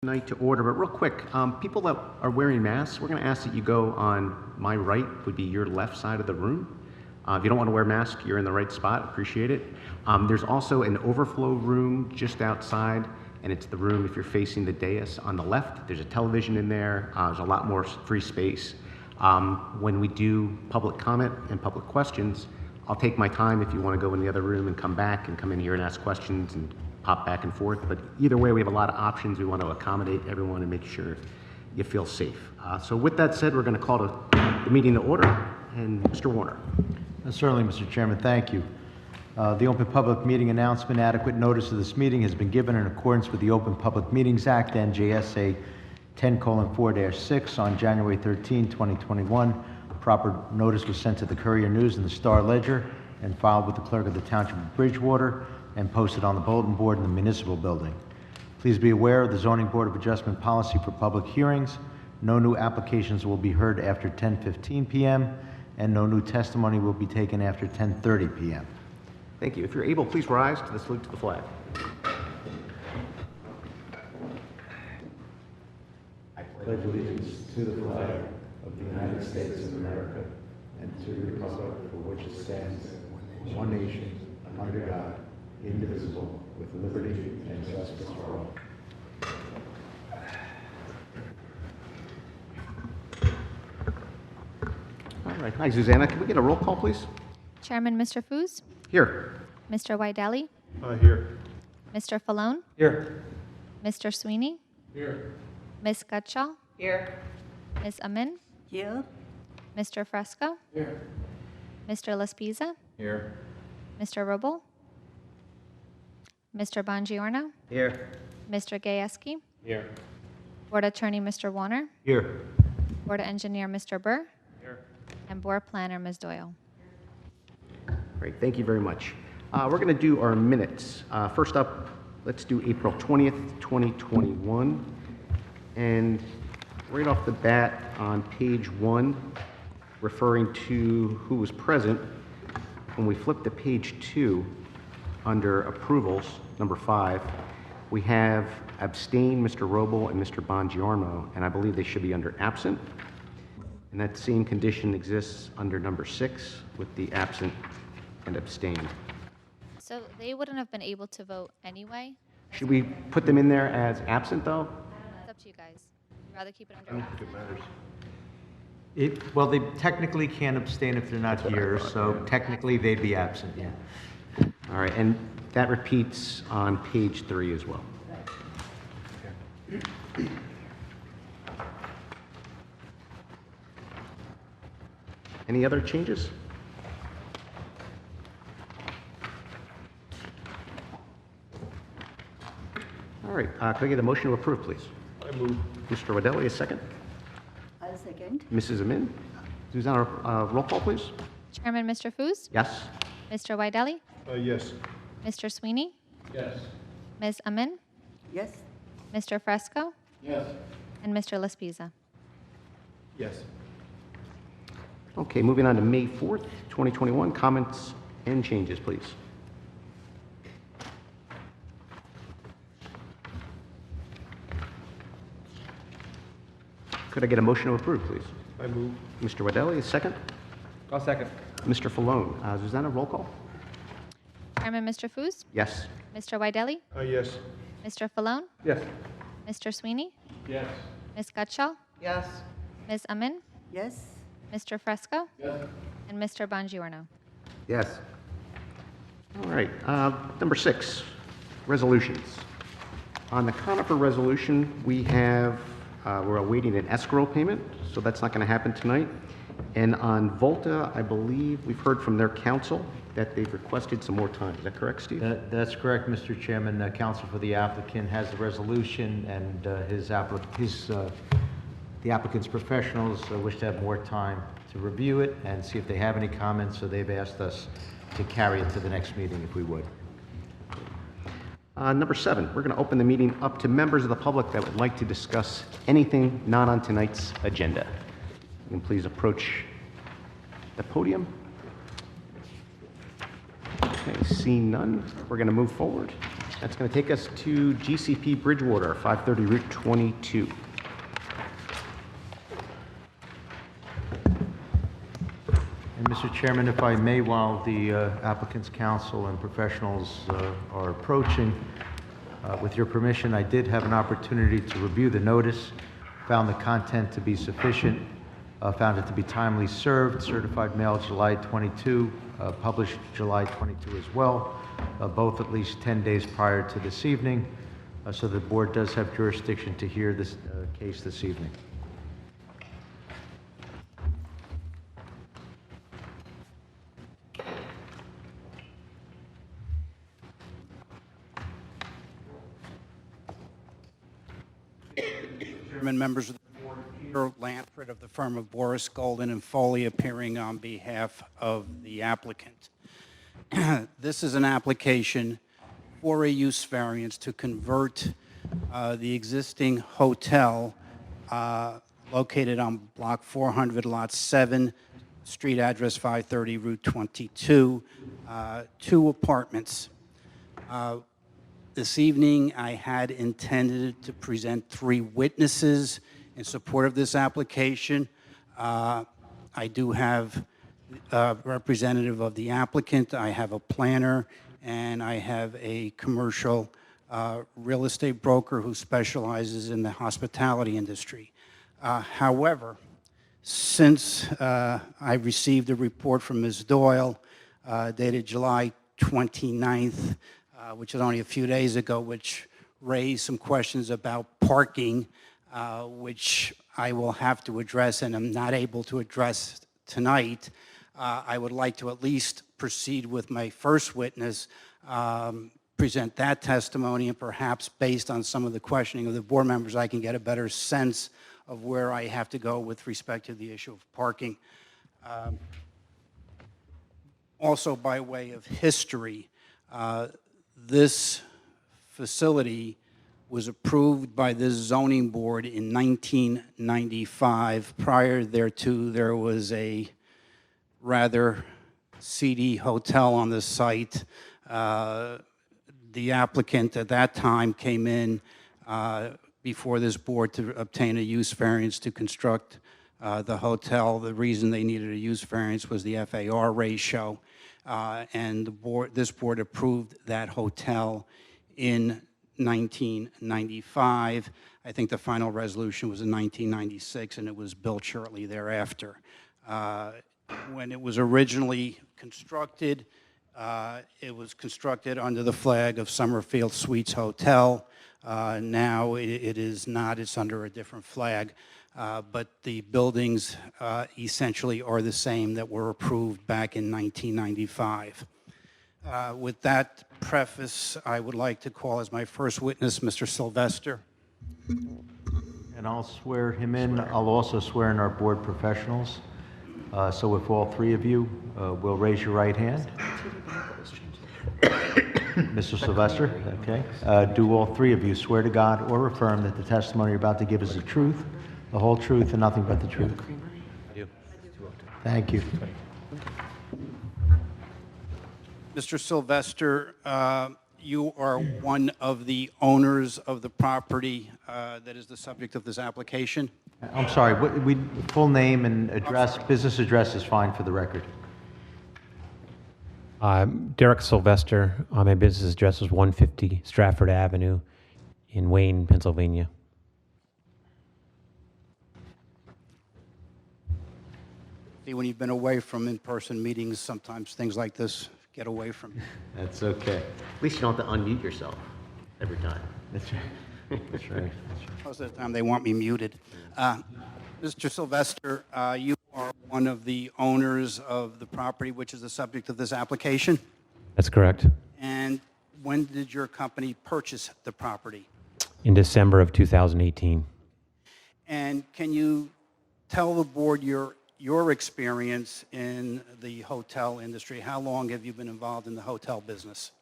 Night to order, but real quick, people that are wearing masks, we're going to ask that you go on my right, would be your left side of the room. If you don't want to wear a mask, you're in the right spot. Appreciate it. There's also an overflow room just outside, and it's the room if you're facing the dais on the left. There's a television in there. There's a lot more free space. When we do public comment and public questions, I'll take my time if you want to go in the other room and come back and come in here and ask questions and pop back and forth, but either way, we have a lot of options. We want to accommodate everyone and make sure you feel safe. So with that said, we're going to call the meeting to order, and Mr. Warner. Certainly, Mr. Chairman, thank you. The open public meeting announcement, adequate notice of this meeting has been given in accordance with the Open Public Meetings Act, NJSA 10:4-6 on January 13, 2021. Proper notice was sent to the Courier News and the Star Ledger and filed with the clerk of the Township of Bridgewater and posted on the bulletin board in the municipal building. Please be aware of the Zoning Board of Adjustment policy for public hearings. No new applications will be heard after 10:15 p.m. and no new testimony will be taken after 10:30 p.m. Thank you. If you're able, please rise to the salute to the flag. I pledge allegiance to the flag of the United States of America and to the republic for which it stands, one nation, under God, indivisible, with liberty and justice for all. All right. Hi, Susanna. Can we get a roll call, please? Chairman Mr. Foos, Here. Mr. Wydeli, Here. Mr. Falone, Here. Mr. Sweeney, Here. Ms. Gutschall, Here. Ms. Amin, Here. Mr. Fresco, Here. Mr. Laspiza, Here. Mr. Roble, Mr. Bongiorno, Here. Mr. Gajewski, Here. Board Attorney Mr. Warner, Here. Board Engineer Mr. Burr, Here. and Board Planner Ms. Doyle. Great. Thank you very much. We're going to do our minutes. First up, let's do April 20th, 2021. And right off the bat on page 1, referring to who was present, when we flip to page 2, under approvals, number 5, we have abstain, Mr. Roble and Mr. Bongiorno, and I believe they should be under absent. And that same condition exists under number 6 with the absent and abstained. So they wouldn't have been able to vote anyway. Should we put them in there as absent, though? It's up to you guys. You'd rather keep it under absent? Well, they technically can't abstain if they're not here, so technically they'd be absent, yeah. All right, and that repeats on page 3 as well. Any other changes? All right, can I get a motion to approve, please? I move. Mr. Wydeli, a second. I'll second. Mrs. Amin? Susanna, roll call, please. Chairman Mr. Foos, Yes? Mr. Wydeli, Yes. Mr. Sweeney, Yes. Ms. Amin, Yes. Mr. Fresco, Yes. and Mr. Laspiza. Yes. Okay, moving on to May 4th, 2021, comments and changes, please. Could I get a motion to approve, please? I move. Mr. Wydeli, a second. I'll second. Mr. Falone, Susanna, roll call? Chairman Mr. Foos, Yes. Mr. Wydeli, Yes. Mr. Falone, Yes. Mr. Sweeney, Yes. Ms. Gutschall, Yes. Ms. Amin, Yes. Mr. Fresco, Yes. and Mr. Bongiorno. Yes. All right, number 6, resolutions. On the Conifer resolution, we have, we're awaiting an escrow payment, so that's not going to happen tonight. And on Volta, I believe we've heard from their counsel that they've requested some more time. Is that correct, Steve? That's correct, Mr. Chairman. Counsel for the applicant has the resolution, and the applicant's professionals wish to have more time to review it and see if they have any comments, so they've asked us to carry it to the next meeting if we would. Number 7, we're going to open the meeting up to members of the public that would like to discuss anything not on tonight's agenda. You can please approach the podium. Okay, seeing none, we're going to move forward. That's going to take us to GCP Bridgewater, 530 Route 22. And Mr. Chairman, if I may, while the applicant's counsel and professionals are approaching, with your permission, I did have an opportunity to review the notice, found the content to be sufficient, found it to be timely served, certified mail July 22, published July 22 as well, both at least 10 days prior to this evening, so the board does have jurisdiction to hear this case this evening. Chairman, members of the board, Peter Lanford of the firm of Boris Golden and Foley, appearing on behalf of the applicant. This is an application for a use variance to convert the existing hotel located on Block 400, Lot 7, street address 530, Route 22, 2 apartments. This evening, I had intended to present 3 witnesses in support of this application. I do have a representative of the applicant, I have a planner, and I have a commercial real estate broker who specializes in the hospitality industry. However, since I received a report from Ms. Doyle dated July 29th, which is only a few days ago, which raised some questions about parking, which I will have to address and I'm not able to address tonight. I would like to at least proceed with my first witness, present that testimony, and perhaps based on some of the questioning of the board members, I can get a better sense of where I have to go with respect to the issue of parking. Also, by way of history, this facility was approved by this zoning board in 1995. Prior thereto, there was a rather seedy hotel on the site. The applicant at that time came in before this board to obtain a use variance to construct the hotel. The reason they needed a use variance was the FAR ratio. And this board approved that hotel in 1995. I think the final resolution was in 1996, and it was built shortly thereafter. When it was originally constructed, it was constructed under the flag of Summerfield Suites Hotel. Now it is not, it's under a different flag. But the buildings essentially are the same that were approved back in 1995. With that preface, I would like to call as my first witness Mr. Sylvester. And I'll swear him in. I'll also swear in our board professionals. So if all 3 of you will raise your right hand. Mr. Sylvester, okay. Do all 3 of you swear to God or affirm that the testimony you're about to give is the truth, the whole truth, and nothing but the truth? I do. Thank you. Mr. Sylvester, you are one of the owners of the property that is the subject of this application? I'm sorry, full name and address, business address is fine for the record. Derek Sylvester. My business address is 150 Stratford Avenue in Wayne, Pennsylvania. See, when you've been away from in-person meetings, sometimes things like this get away from you. That's okay. At least you don't have to unmute yourself every time. That's right. That's right. Most of the time, they want me muted. Mr. Sylvester, you are one of the owners of the property which is the subject of this application. That's correct. And when did your company purchase the property? In December of 2018. And can you tell the board your experience in the hotel industry? How long have you been involved in the hotel business?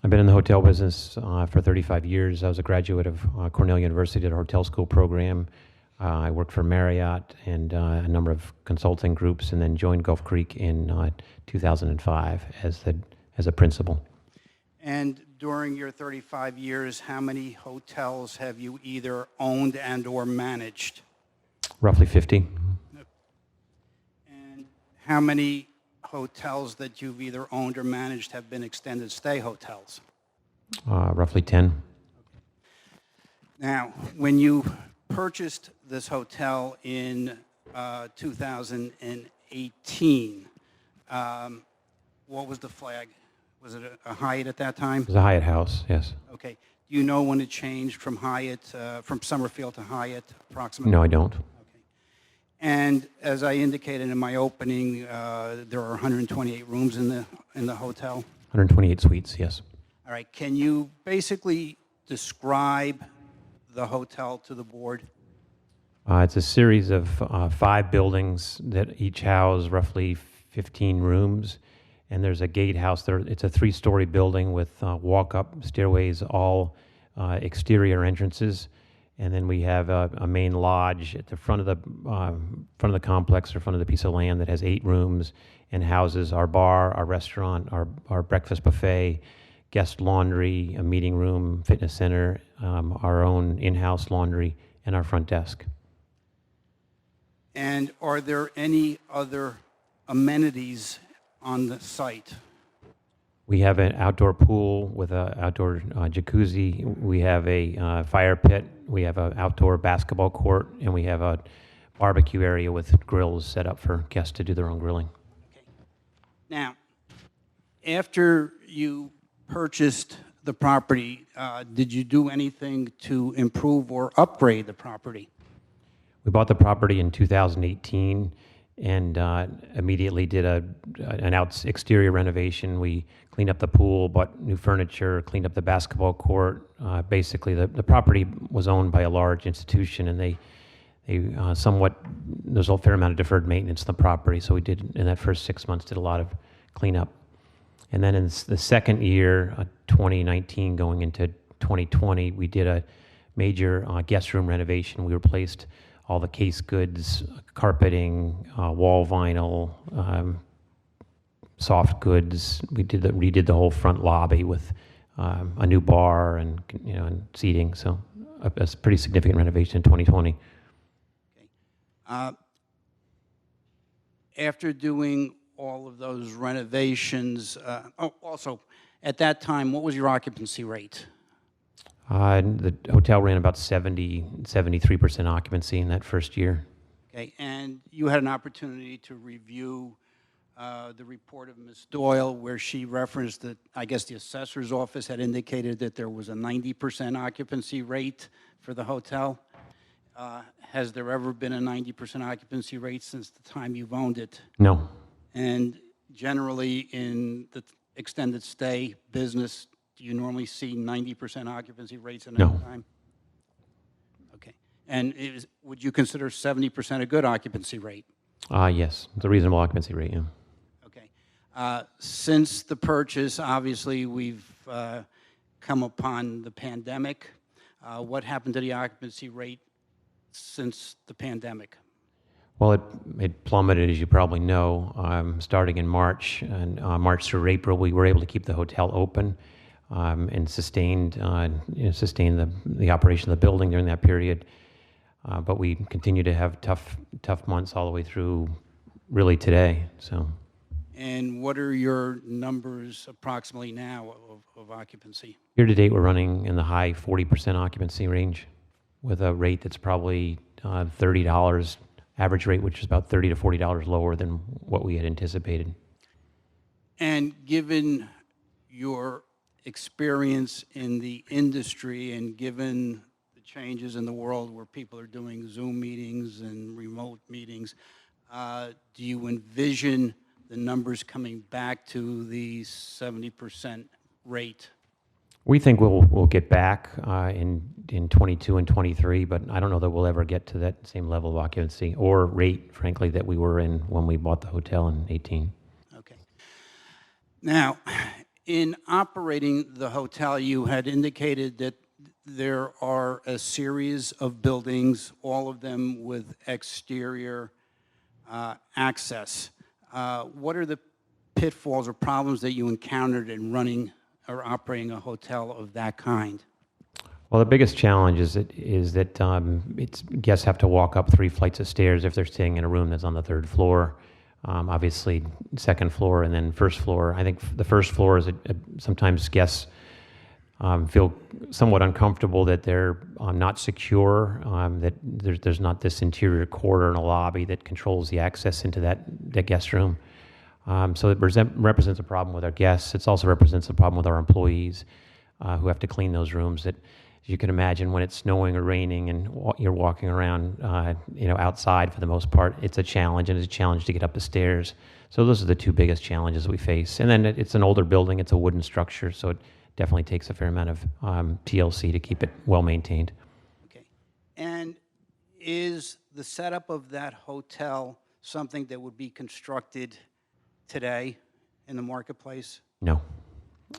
I've been in the hotel business for 35 years. I was a graduate of Cornell University, did a hotel school program. I worked for Marriott and a number of consulting groups, and then joined Gulf Creek in 2005 as a principal. And during your 35 years, how many hotels have you either owned and/or managed? Roughly 50. And how many hotels that you've either owned or managed have been extended stay hotels? Roughly 10. Now, when you purchased this hotel in 2018, what was the flag? Was it a Hyatt at that time? It was a Hyatt house, yes. Okay. Do you know when it changed from Hyatt, from Summerfield to Hyatt, approximately? No, I don't. Okay. And as I indicated in my opening, there are 128 rooms in the hotel. 128 suites, yes. All right. Can you basically describe the hotel to the board? It's a series of 5 buildings that each house roughly 15 rooms. And there's a gatehouse there. It's a 3-story building with walk-up stairways, all exterior entrances. And then we have a main lodge at the front of the complex, or front of the piece of land, that has 8 rooms and houses our bar, our restaurant, our breakfast buffet, guest laundry, a meeting room, fitness center, our own in-house laundry, and our front desk. And are there any other amenities on the site? We have an outdoor pool with an outdoor jacuzzi. We have a fire pit. We have an outdoor basketball court, and we have a barbecue area with grills set up for guests to do their own grilling. Okay. Now, after you purchased the property, did you do anything to improve or upgrade the property? We bought the property in 2018 and immediately did an exterior renovation. We cleaned up the pool, bought new furniture, cleaned up the basketball court. Basically, the property was owned by a large institution, and they there's a fair amount of deferred maintenance on the property. So we did, in that first 6 months, did a lot of cleanup. And then in the second year, 2019 going into 2020, we did a major guest room renovation. We replaced all the case goods, carpeting, wall vinyl, soft goods. We redid the whole front lobby with a new bar and and seating. So a pretty significant renovation in 2020. After doing all of those renovations, also, at that time, what was your occupancy rate? The hotel ran about 73% occupancy in that first year. Okay, and you had an opportunity to review the report of Ms. Doyle, where she referenced that, I guess the assessor's office had indicated that there was a 90% occupancy rate for the hotel. Has there ever been a 90% occupancy rate since the time you've owned it? No. And generally, in the extended stay business, do you normally see 90% occupancy rates in any No. time? Okay. And would you consider 70% a good occupancy rate? Yes, it's a reasonable occupancy rate, yeah. Okay. Since the purchase, obviously, we've come upon the pandemic. What happened to the occupancy rate since the pandemic? Well, it plummeted, as you probably know, starting in March. And March through April, we were able to keep the hotel open and sustained the operation of the building during that period. But we continue to have tough months all the way through, really today. So. And what are your numbers approximately now of occupancy? Year to date, we're running in the high 40% occupancy range, with a rate that's probably $30 average rate, which is about $30 to $40 lower than what we had anticipated. And given your experience in the industry and given the changes in the world where people are doing Zoom meetings and remote meetings, do you envision the numbers coming back to the 70% rate? We think we'll get back in 22 and 23, but I don't know that we'll ever get to that same level of occupancy or rate, frankly, that we were in when we bought the hotel in 18. Okay. Now, in operating the hotel, you had indicated that there are a series of buildings, all of them with exterior access. What are the pitfalls or problems that you encountered in running or operating a hotel of that kind? Well, the biggest challenge is that it's guests have to walk up 3 flights of stairs if they're staying in a room that's on the 3rd floor. Obviously, 2nd floor and then 1st floor. I think the 1st floor is sometimes guests feel somewhat uncomfortable that they're not secure, that there's not this interior corridor in a lobby that controls the access into that guest room. So it represents a problem with our guests. It also represents a problem with our employees who have to clean those rooms. That, as you can imagine, when it's snowing or raining and you're walking around, outside for the most part, it's a challenge, and it's a challenge to get up the stairs. So those are the 2 biggest challenges we face. And then it's an older building; it's a wooden structure, so it definitely takes a fair amount of TLC to keep it well maintained. Okay. And is the setup of that hotel something that would be constructed today in the marketplace? No.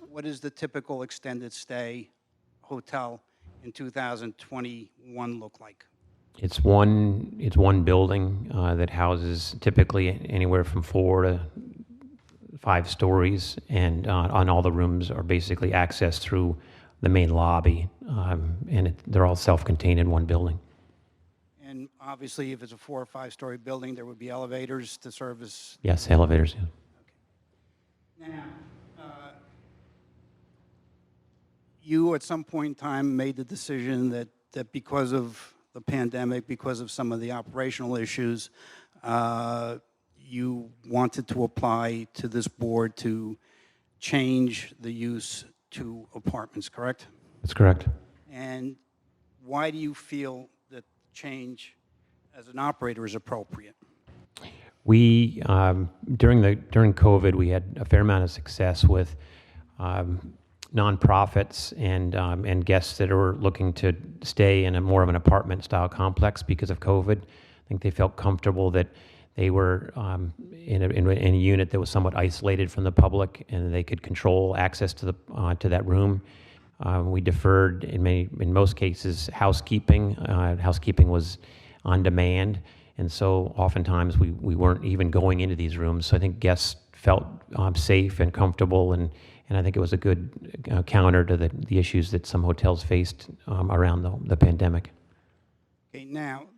What is the typical extended stay hotel in 2021 look like? It's one building that houses typically anywhere from 4 to 5 stories, and on all the rooms are basically accessed through the main lobby, and they're all self-contained in one building. And obviously, if it's a 4 or 5 story building, there would be elevators to service. Yes, elevators. Yeah. Now, you at some point in time made the decision that because of the pandemic, because of some of the operational issues, you wanted to apply to this board to change the use to apartments, correct? That's correct. And why do you feel that change as an operator is appropriate? We during COVID, we had a fair amount of success with nonprofits and guests that are looking to stay in a more of an apartment style complex because of COVID. I think they felt comfortable that they were in a unit that was somewhat isolated from the public, and they could control access to that room. We deferred in most cases housekeeping. Housekeeping was on demand, and so oftentimes we weren't even going into these rooms. So I think guests felt safe and comfortable, and I think it was a good counter to the issues that some hotels faced around the pandemic. Okay, now,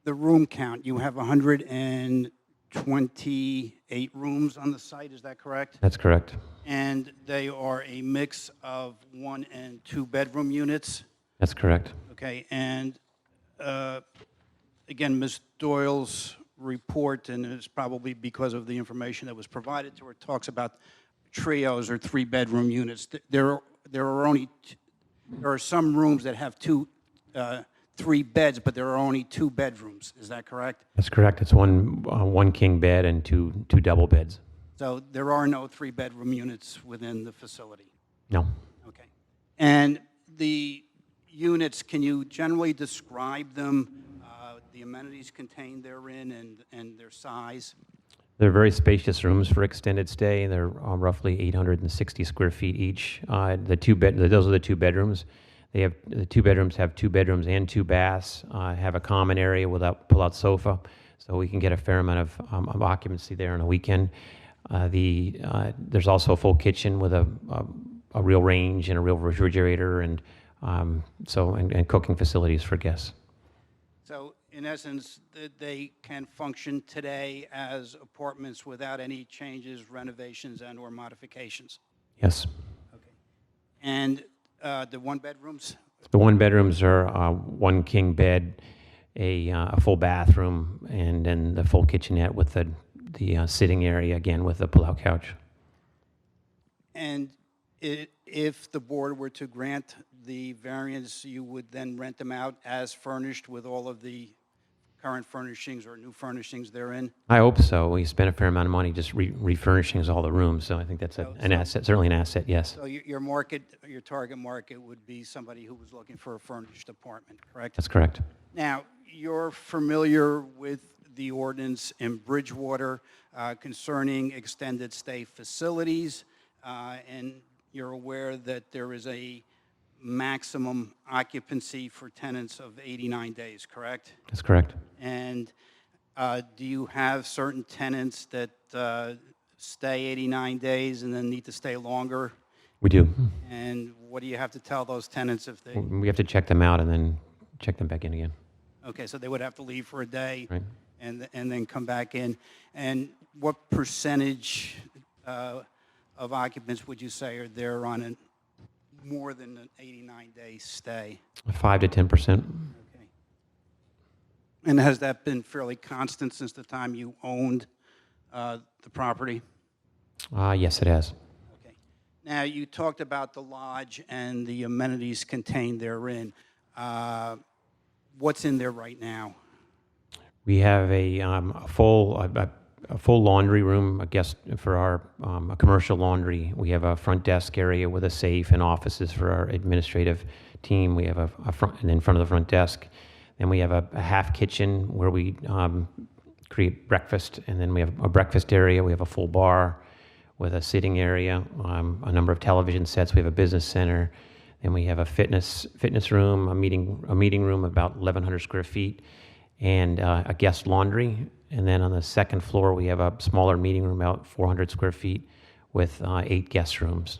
the room count, you have 128 rooms on the site, is that correct? That's correct. And they are a mix of 1 and 2 bedroom units? That's correct. Okay, and again, Ms. Doyle's report, and it's probably because of the information that was provided to her, talks about trios or 3 bedroom units. There are some rooms that have 3 beds, but there are only 2 bedrooms. Is that correct? That's correct. It's one king bed and two double beds. So there are no 3 bedroom units within the facility. No. Okay. And the units, can you generally describe them, the amenities contained therein and their size? They're very spacious rooms for extended stay. They're roughly 860 square feet each. Those are the 2 bedrooms. The 2 bedrooms have 2 bedrooms and 2 baths. Have a common area with a pull-out sofa, so we can get a fair amount of occupancy there on a weekend. There's also a full kitchen with a real range and a real refrigerator, and cooking facilities for guests. So in essence, they can function today as apartments without any changes, renovations, and/or modifications? Yes. Okay. And the 1 bedrooms? The 1 bedrooms are 1 king bed, a full bathroom, and then the full kitchenette with the sitting area, again, with the pull-out couch. And if the board were to grant the variance, you would then rent them out as furnished with all of the current furnishings or new furnishings therein? I hope so. We spent a fair amount of money just refurnishing all the rooms, so I think that's an asset, certainly an asset, yes. So your target market would be somebody who was looking for a furnished apartment, correct? That's correct. Now, you're familiar with the ordinance in Bridgewater concerning extended stay facilities, and you're aware that there is a maximum occupancy for tenants of 89 days, correct? That's correct. And do you have certain tenants that stay 89 days and then need to stay longer? We do. And what do you have to tell those tenants if they, We have to check them out and then check them back in again, okay, so they would have to leave for a day right? and then come back in? And what percentage of occupants would you say are there on a more than an 89-day stay? 5 to 10%. Okay. And has that been fairly constant since the time you owned the property? Yes, it has. Okay. Now, you talked about the lodge and the amenities contained therein. What's in there right now? We have a full laundry room, I guess, for our a commercial laundry. We have a front desk area with a safe and offices for our administrative team. We have a front, and in front of the front desk. Then we have a half kitchen where we create breakfast, and then we have a breakfast area. We have a full bar with a sitting area, a number of television sets. We have a business center. Then we have a fitness room, a meeting room of about 1,100 square feet, and a guest laundry. And then on the second floor, we have a smaller meeting room, about 400 square feet, with 8 guest rooms.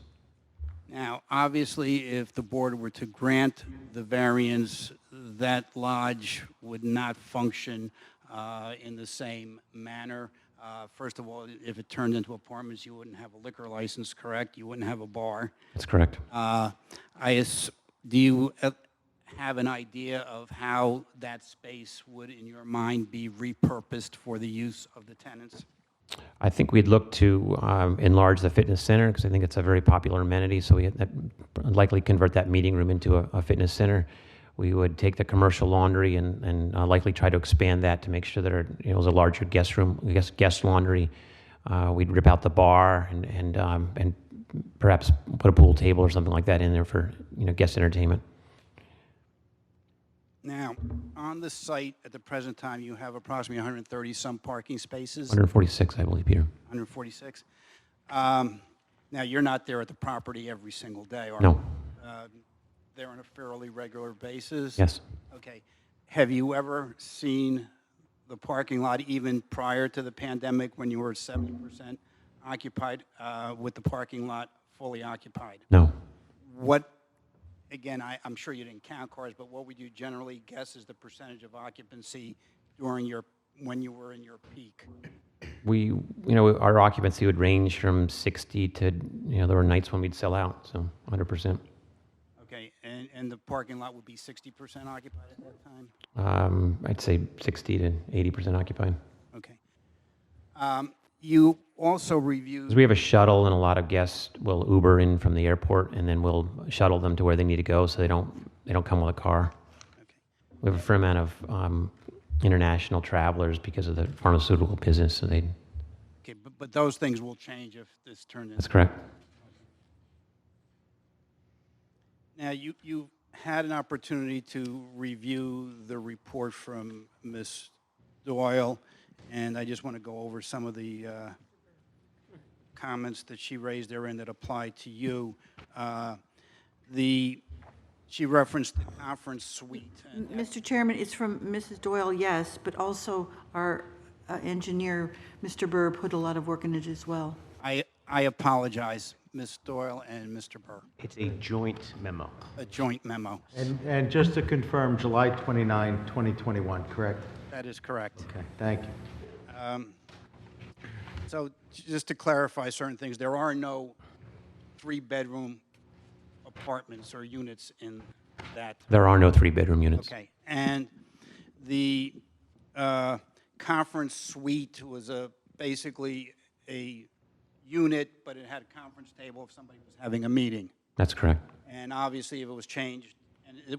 Now, obviously, if the board were to grant the variance, that lodge would not function in the same manner. First of all, if it turned into apartments, you wouldn't have a liquor license, correct? You wouldn't have a bar. That's correct. Do you have an idea of how that space would, in your mind, be repurposed for the use of the tenants? I think we'd look to enlarge the fitness center because I think it's a very popular amenity. So we'd likely convert that meeting room into a fitness center. We would take the commercial laundry and likely try to expand that to make sure that it was a larger guest room, guest laundry. We'd rip out the bar and perhaps put a pool table or something like that in there for guest entertainment. Now, on the site at the present time, you have approximately 130 some parking spaces. 146, I believe, Peter. 146. Now, you're not there at the property every single day, are No. you? There on a fairly regular basis? Yes. Okay. Have you ever seen the parking lot even prior to the pandemic when you were 70% occupied with the parking lot fully occupied? No. What, again, I'm sure you didn't count cars, but what would you generally guess is the percentage of occupancy when you were in your peak? Our occupancy would range from 60 to, there were nights when we'd sell out, so 100%. Okay, and the parking lot would be 60% occupied at that time? I'd say 60 to 80% occupied. Okay. You also 'Cause reviewed, we have a shuttle, and a lot of guests will Uber in from the airport, and then we'll shuttle them to where they need to go, so they don't come with a car. okay. We have a fair amount of international travelers because of the pharmaceutical business, so they. Okay, but those things will change if this turned That's into. correct. Now, you had an opportunity to review the report from Ms. Doyle, and I just want to go over some of the comments that she raised therein that apply to you. She referenced the conference suite. Mr. Chairman, it's from Mrs. Doyle, yes, but also our engineer, Mr. Burr, put a lot of work in it as well. I apologize, Ms. Doyle and Mr. Burr. It's a joint memo. A joint memo. And just to confirm, July 29, 2021, correct? That is correct. Okay, thank you. So just to clarify certain things, there are no 3-bedroom apartments or units in that. There are no 3-bedroom units. Okay. And the conference suite was basically a unit, but it had a conference table if somebody was having a meeting. That's correct. And obviously, if it was changed,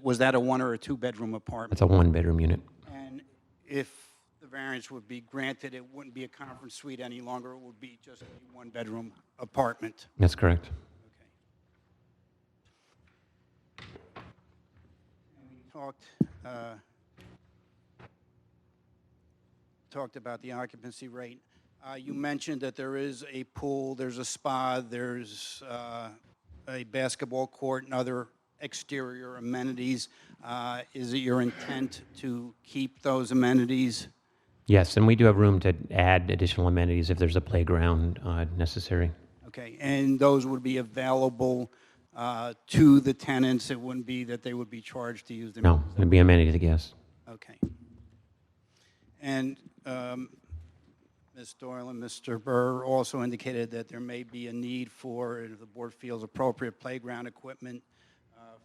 was that a 1 or a 2-bedroom apartment? That's a 1-bedroom unit. And if the variance would be granted, it wouldn't be a conference suite any longer. It would be just a 1-bedroom apartment. That's correct. Okay. And we talked about the occupancy rate. You mentioned that there is a pool, there's a spa, there's a basketball court and other exterior amenities. Is it your intent to keep those amenities? Yes, and we do have room to add additional amenities if there's a playground necessary. Okay, and those would be available to the tenants? It wouldn't be that they would be charged to use them? No, it'd be amenities, I guess. Okay. And Ms. Doyle and Mr. Burr also indicated that there may be a need for, if the board feels appropriate, playground equipment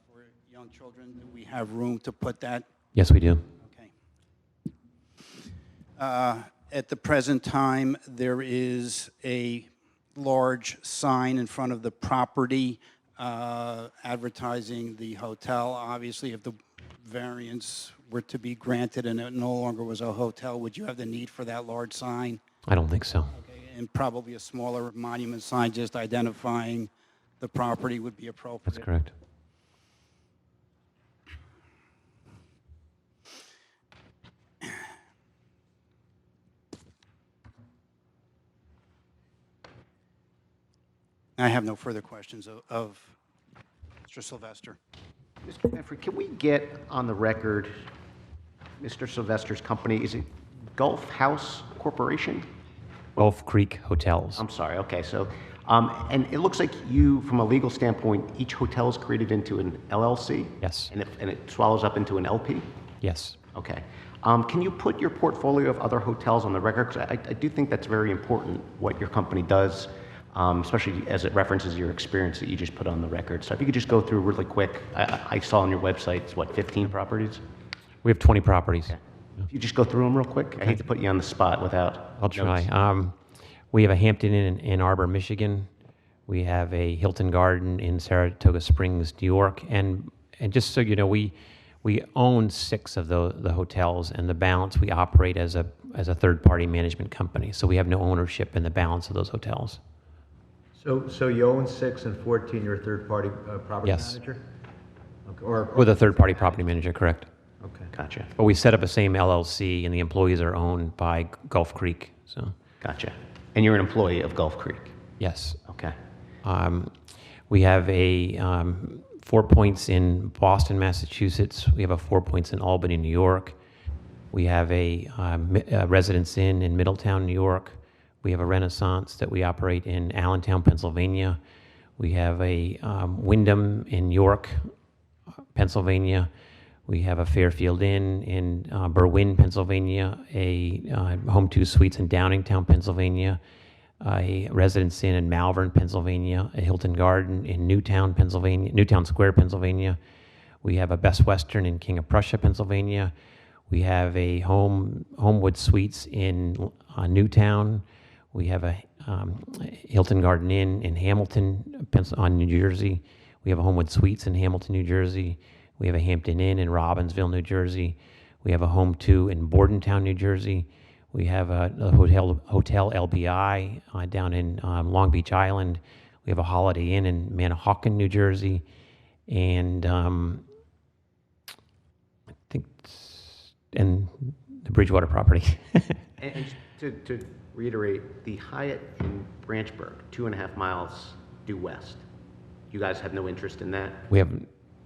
for young children. Do we have room to put that? Yes, we do. Okay. At the present time, there is a large sign in front of the property advertising the hotel. Obviously, if the variance were to be granted and it no longer was a hotel, would you have the need for that large sign? I don't think so. Okay, and probably a smaller monument sign just identifying the property would be appropriate. That's correct. I have no further questions of Mr. Sylvester. Mr. Benfrey, can we get on the record Mr. Sylvester's company? Is it Gulf House Corporation? Gulf Creek Hotels. I'm sorry, okay, so, and it looks like you, from a legal standpoint, each hotel is created into an LLC? Yes. And it swallows up into an LP? Yes. Okay. Can you put your portfolio of other hotels on the record? Because I do think that's very important, what your company does, especially as it references your experience that you just put on the record. So if you could just go through really quick. I saw on your website, it's what, 15 properties? We have 20 properties. Okay. If you just go through them real quick. I hate to put you on the spot without I'll notes. try. We have a Hampton Inn in Ann Arbor, Michigan. We have a Hilton Garden in Saratoga Springs, New York. And just so you know, we own 6 of the hotels, and the balance we operate as a third-party management company. So we have no ownership in the balance of those hotels. So you own 6 and 14, you're a third-party property Yes. manager? Okay, or With a third-party property manager, correct? Okay. Gotcha, But we set up a same LLC, and the employees are owned by Gulf Creek. So gotcha. And you're an employee of Gulf Creek? yes. Okay. We have a 4 Points in Boston, Massachusetts. We have a 4 Points in Albany, New York. We have a Residence Inn in Middletown, New York. We have a Renaissance that we operate in Allentown, Pennsylvania. We have a Wyndham in York, Pennsylvania. We have a Fairfield Inn in Berwyn, Pennsylvania, a Home 2 Suites in Downingtown, Pennsylvania, a Residence Inn in Malvern, Pennsylvania, a Hilton Garden in Newtown, Pennsylvania, Newtown Square, Pennsylvania. We have a Best Western in King of Prussia, Pennsylvania. We have a Homewood Suites in Newtown. We have a Hilton Garden Inn in Hamilton, New Jersey. We have a Homewood Suites in Hamilton, New Jersey. We have a Hampton Inn in Robbinsville, New Jersey. We have a Home 2 in Bordentown, New Jersey. We have a Hotel LBI down in Long Beach Island. We have a Holiday Inn in Manahawkin, New Jersey. And I think and the Bridgewater property. And to reiterate, the Hyatt in Branchburg, 2.5 miles due west. You guys have no interest in that? We have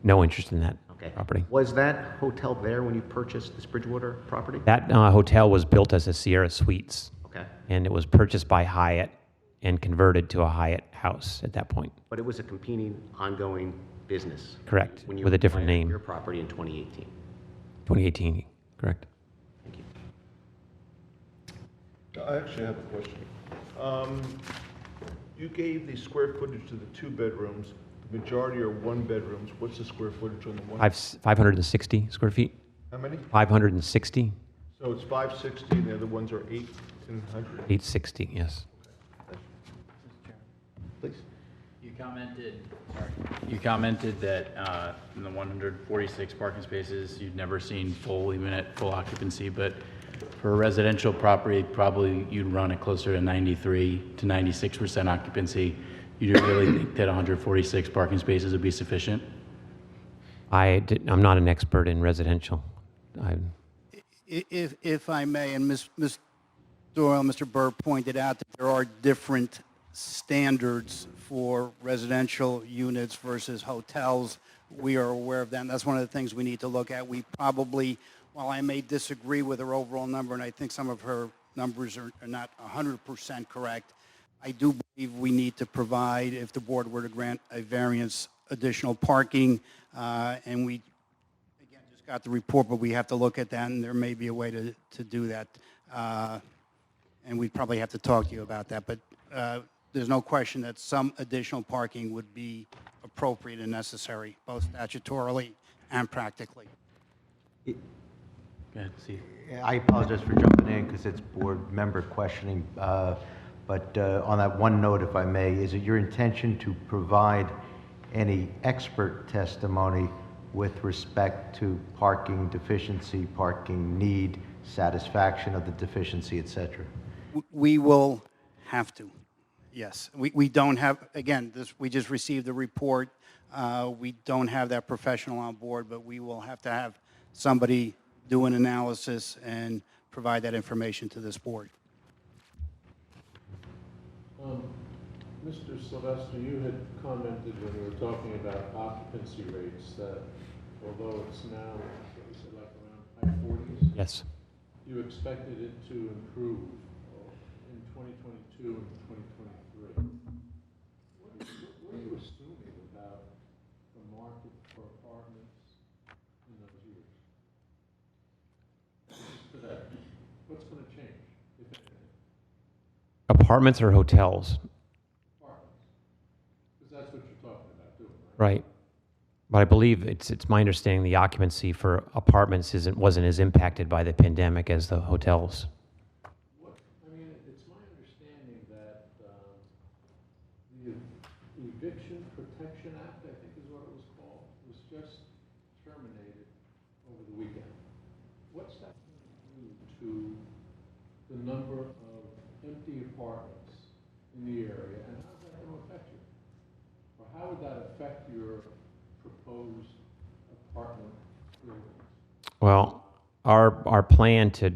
no interest in that Okay. property. Was that hotel there when you purchased this Bridgewater property? That hotel was built as a Sierra Suites, Okay. and it was purchased by Hyatt and converted to a Hyatt house at that point. But it was a competing, ongoing business? Correct, When you with a different acquired name. your property in 2018? 2018, correct. Thank you. I actually have a question. You gave the square footage to the 2 bedrooms. The majority are 1 bedrooms. What's the square footage on the one? 560 square feet, How many? 560, So it's 560, and the other ones are 800. 860, yes. Please. You commented that in the 146 parking spaces, you'd never seen full, even at full occupancy, but for a residential property, probably you'd run it closer to 93 to 96% occupancy. You don't really think that 146 parking spaces would be sufficient? I'm not an expert in residential. If I may, and Ms. Doyle, Mr. Burr pointed out that there are different standards for residential units versus hotels. We are aware of that, and that's one of the things we need to look at. We probably while I may disagree with her overall number, and I think some of her numbers are not 100% correct, I do believe we need to provide, if the board were to grant a variance, additional parking, and we, again, just got the report, but we have to look at that, and there may be a way to do that. And we'd probably have to talk to you about that, but there's no question that some additional parking would be appropriate and necessary, both statutorily and practically. Go ahead, Steve. I apologize for jumping in because it's board member questioning, but on that one note, if I may, is it your intention to provide any expert testimony with respect to parking deficiency, parking need, satisfaction of the deficiency, et cetera? We will have to, yes. We don't have, again, we just received the report. We don't have that professional on board, but we will have to have somebody do an analysis and provide that information to this board. Mr. Sylvester, you had commented when we were talking about occupancy rates that although it's now, what you said, like around high 40s? Yes. You expected it to improve in 2022 and 2023. What are you assuming about the market for apartments in those years? Just today, what's going to change, if anything? Apartments or hotels? Apartments. Because that's what you're talking about doing, right? Right. But I believe it's my understanding the occupancy for apartments wasn't as impacted by the pandemic as the hotels. I mean, it's my understanding that the Eviction Protection Act, I think is what it was called, was just terminated over the weekend. What's that going to do to the number of empty apartments in the area, and how's that going to affect you? Or how would that affect your proposed apartment buildings? Well, our plan to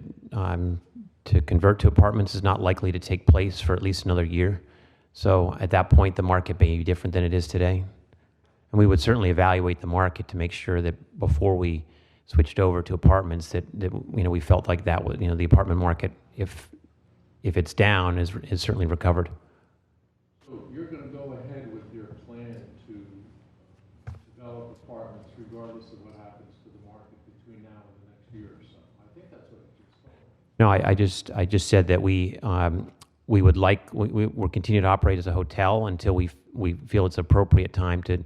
convert to apartments is not likely to take place for at least another year. So at that point, the market may be different than it is today. And we would certainly evaluate the market to make sure that before we switched over to apartments that we felt like that was, the apartment market, if it's down, is certainly recovered. So you're going to go ahead with your plan to develop apartments regardless of what happens to the market between now and the next year or so. I think that's what you just told. No, I just said that we'll continue to operate as a hotel until we feel it's appropriate time to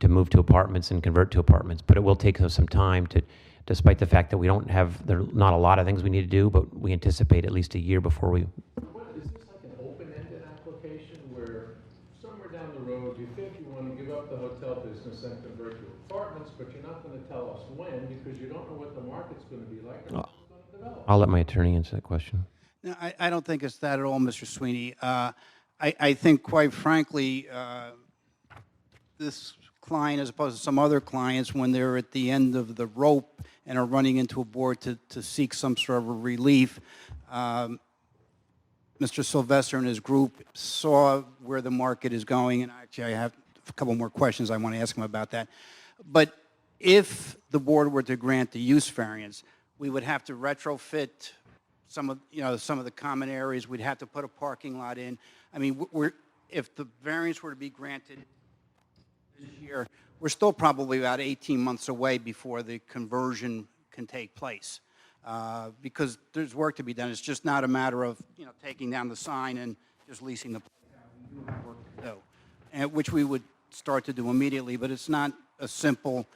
move to apartments and convert to apartments. But it will take us some time despite the fact that there are not a lot of things we need to do, but we anticipate at least a year before we. Is this like an open-ended application where somewhere down the road you think you want to give up the hotel business and convert to apartments, but you're not going to tell us when because you don't know what the market's going to be like or how it's going to develop? I'll let my attorney answer that question. No, I don't think it's that at all, Mr. Sweeney. I think, quite frankly, this client, as opposed to some other clients, when they're at the end of the rope and are running into a board to seek some sort of a relief, Mr. Sylvester and his group saw where the market is going, and actually I have a couple more questions I want to ask him about that. But if the board were to grant the use variance, we would have to retrofit some of the common areas. We'd have to put a parking lot in. I mean, if the variance were to be granted this year, we're still probably about 18 months away before the conversion can take place, because there's work to be done. It's just not a matter of taking down the sign and just leasing the place out. We do have work to do, and which we would start to do immediately. But it's not a simple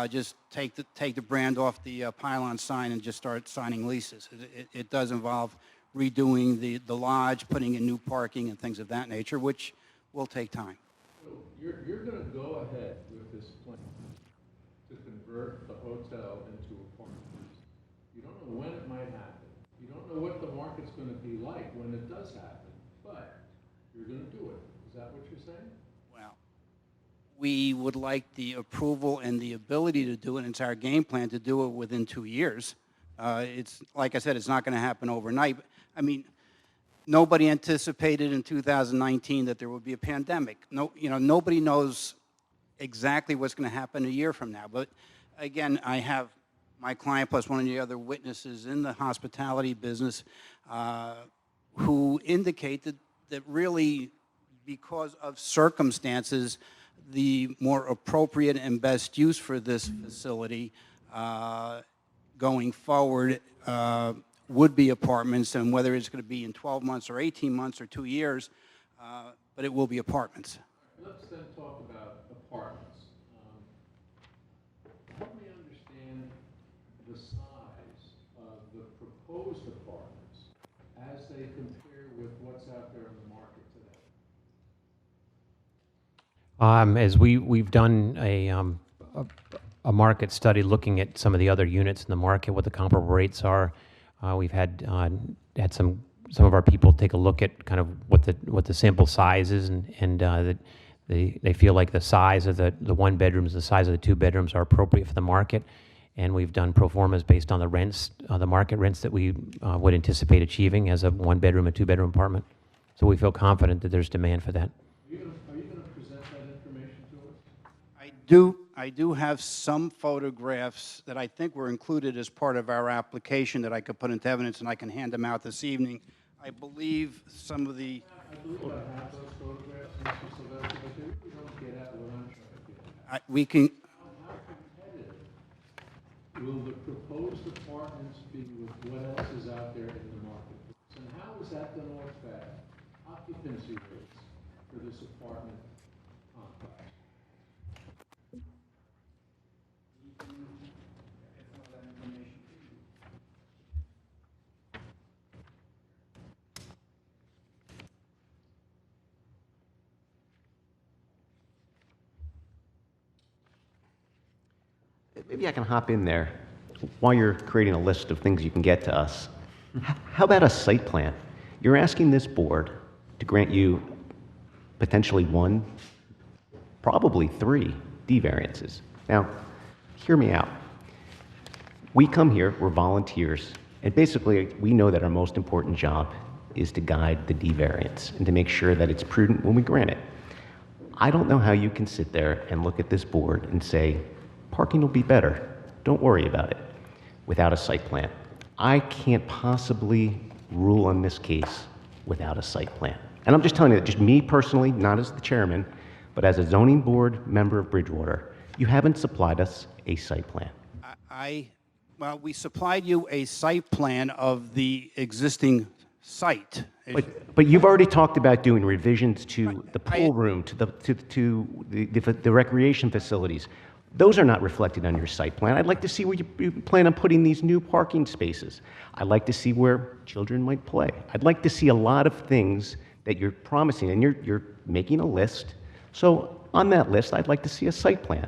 just take the brand off the pylon sign and just start signing leases. It does involve redoing the lodge, putting in new parking and things of that nature, which will take time. So you're going to go ahead with this plan to convert the hotel into apartments. You don't know when it might happen. You don't know what the market's going to be like when it does happen, but you're going to do it. Is that what you're saying? Well, we would like the approval and the ability to do it. It's our game plan to do it within 2 years. It's like I said, it's not going to happen overnight. I mean, nobody anticipated in 2019 that there would be a pandemic. Nobody knows exactly what's going to happen a year from now. But again, I have my client plus one of the other witnesses in the hospitality business who indicated that really, because of circumstances, the more appropriate and best use for this facility going forward would be apartments, and whether it's going to be in 12 months or 18 months or 2 years, but it will be apartments. Let's then talk about apartments. Help me understand the size of the proposed apartments as they compare with what's out there in the market today. As we've done a market study looking at some of the other units in the market, what the comparable rates are. We've had some of our people take a look at kind of what the sample size is, and that they feel like the size of the one bedrooms, the size of the two bedrooms are appropriate for the market. And we've done pro formas based on the rents, the market rents that we would anticipate achieving as a one bedroom and two bedroom apartment. So we feel confident that there's demand for that. Are you going to present that information to us? I do have some photographs that I think were included as part of our application that I could put into evidence, and I can hand them out this evening. I believe some of the... I believe I have those photographs, Mr. Sylvester, but they really don't get at what I'm trying to get at. we can... How competitive will the proposed apartments be with what else is out there in the marketplace? And how is that going to affect occupancy rates for this apartment complex? Maybe I can hop in there while you're creating a list of things you can get to us. How about a site plan? You're asking this board to grant you potentially 1, probably 3 D variances. Now, hear me out. We come here, we're volunteers, and basically we know that our most important job is to guide the D variance and to make sure that it's prudent when we grant it. I don't know how you can sit there and look at this board and say, parking will be better, don't worry about it, without a site plan. I can't possibly rule on this case without a site plan. And I'm just telling you that, just me personally, not as the chairman, but as a zoning board member of Bridgewater, you haven't supplied us a site plan. Well, we supplied you a site plan of the existing site. But you've already talked about doing revisions to the pool room, to the recreation facilities. Those are not reflected on your site plan. I'd like to see where you plan on putting these new parking spaces. I'd like to see where children might play. I'd like to see a lot of things that you're promising, and you're making a list. So on that list, I'd like to see a site plan.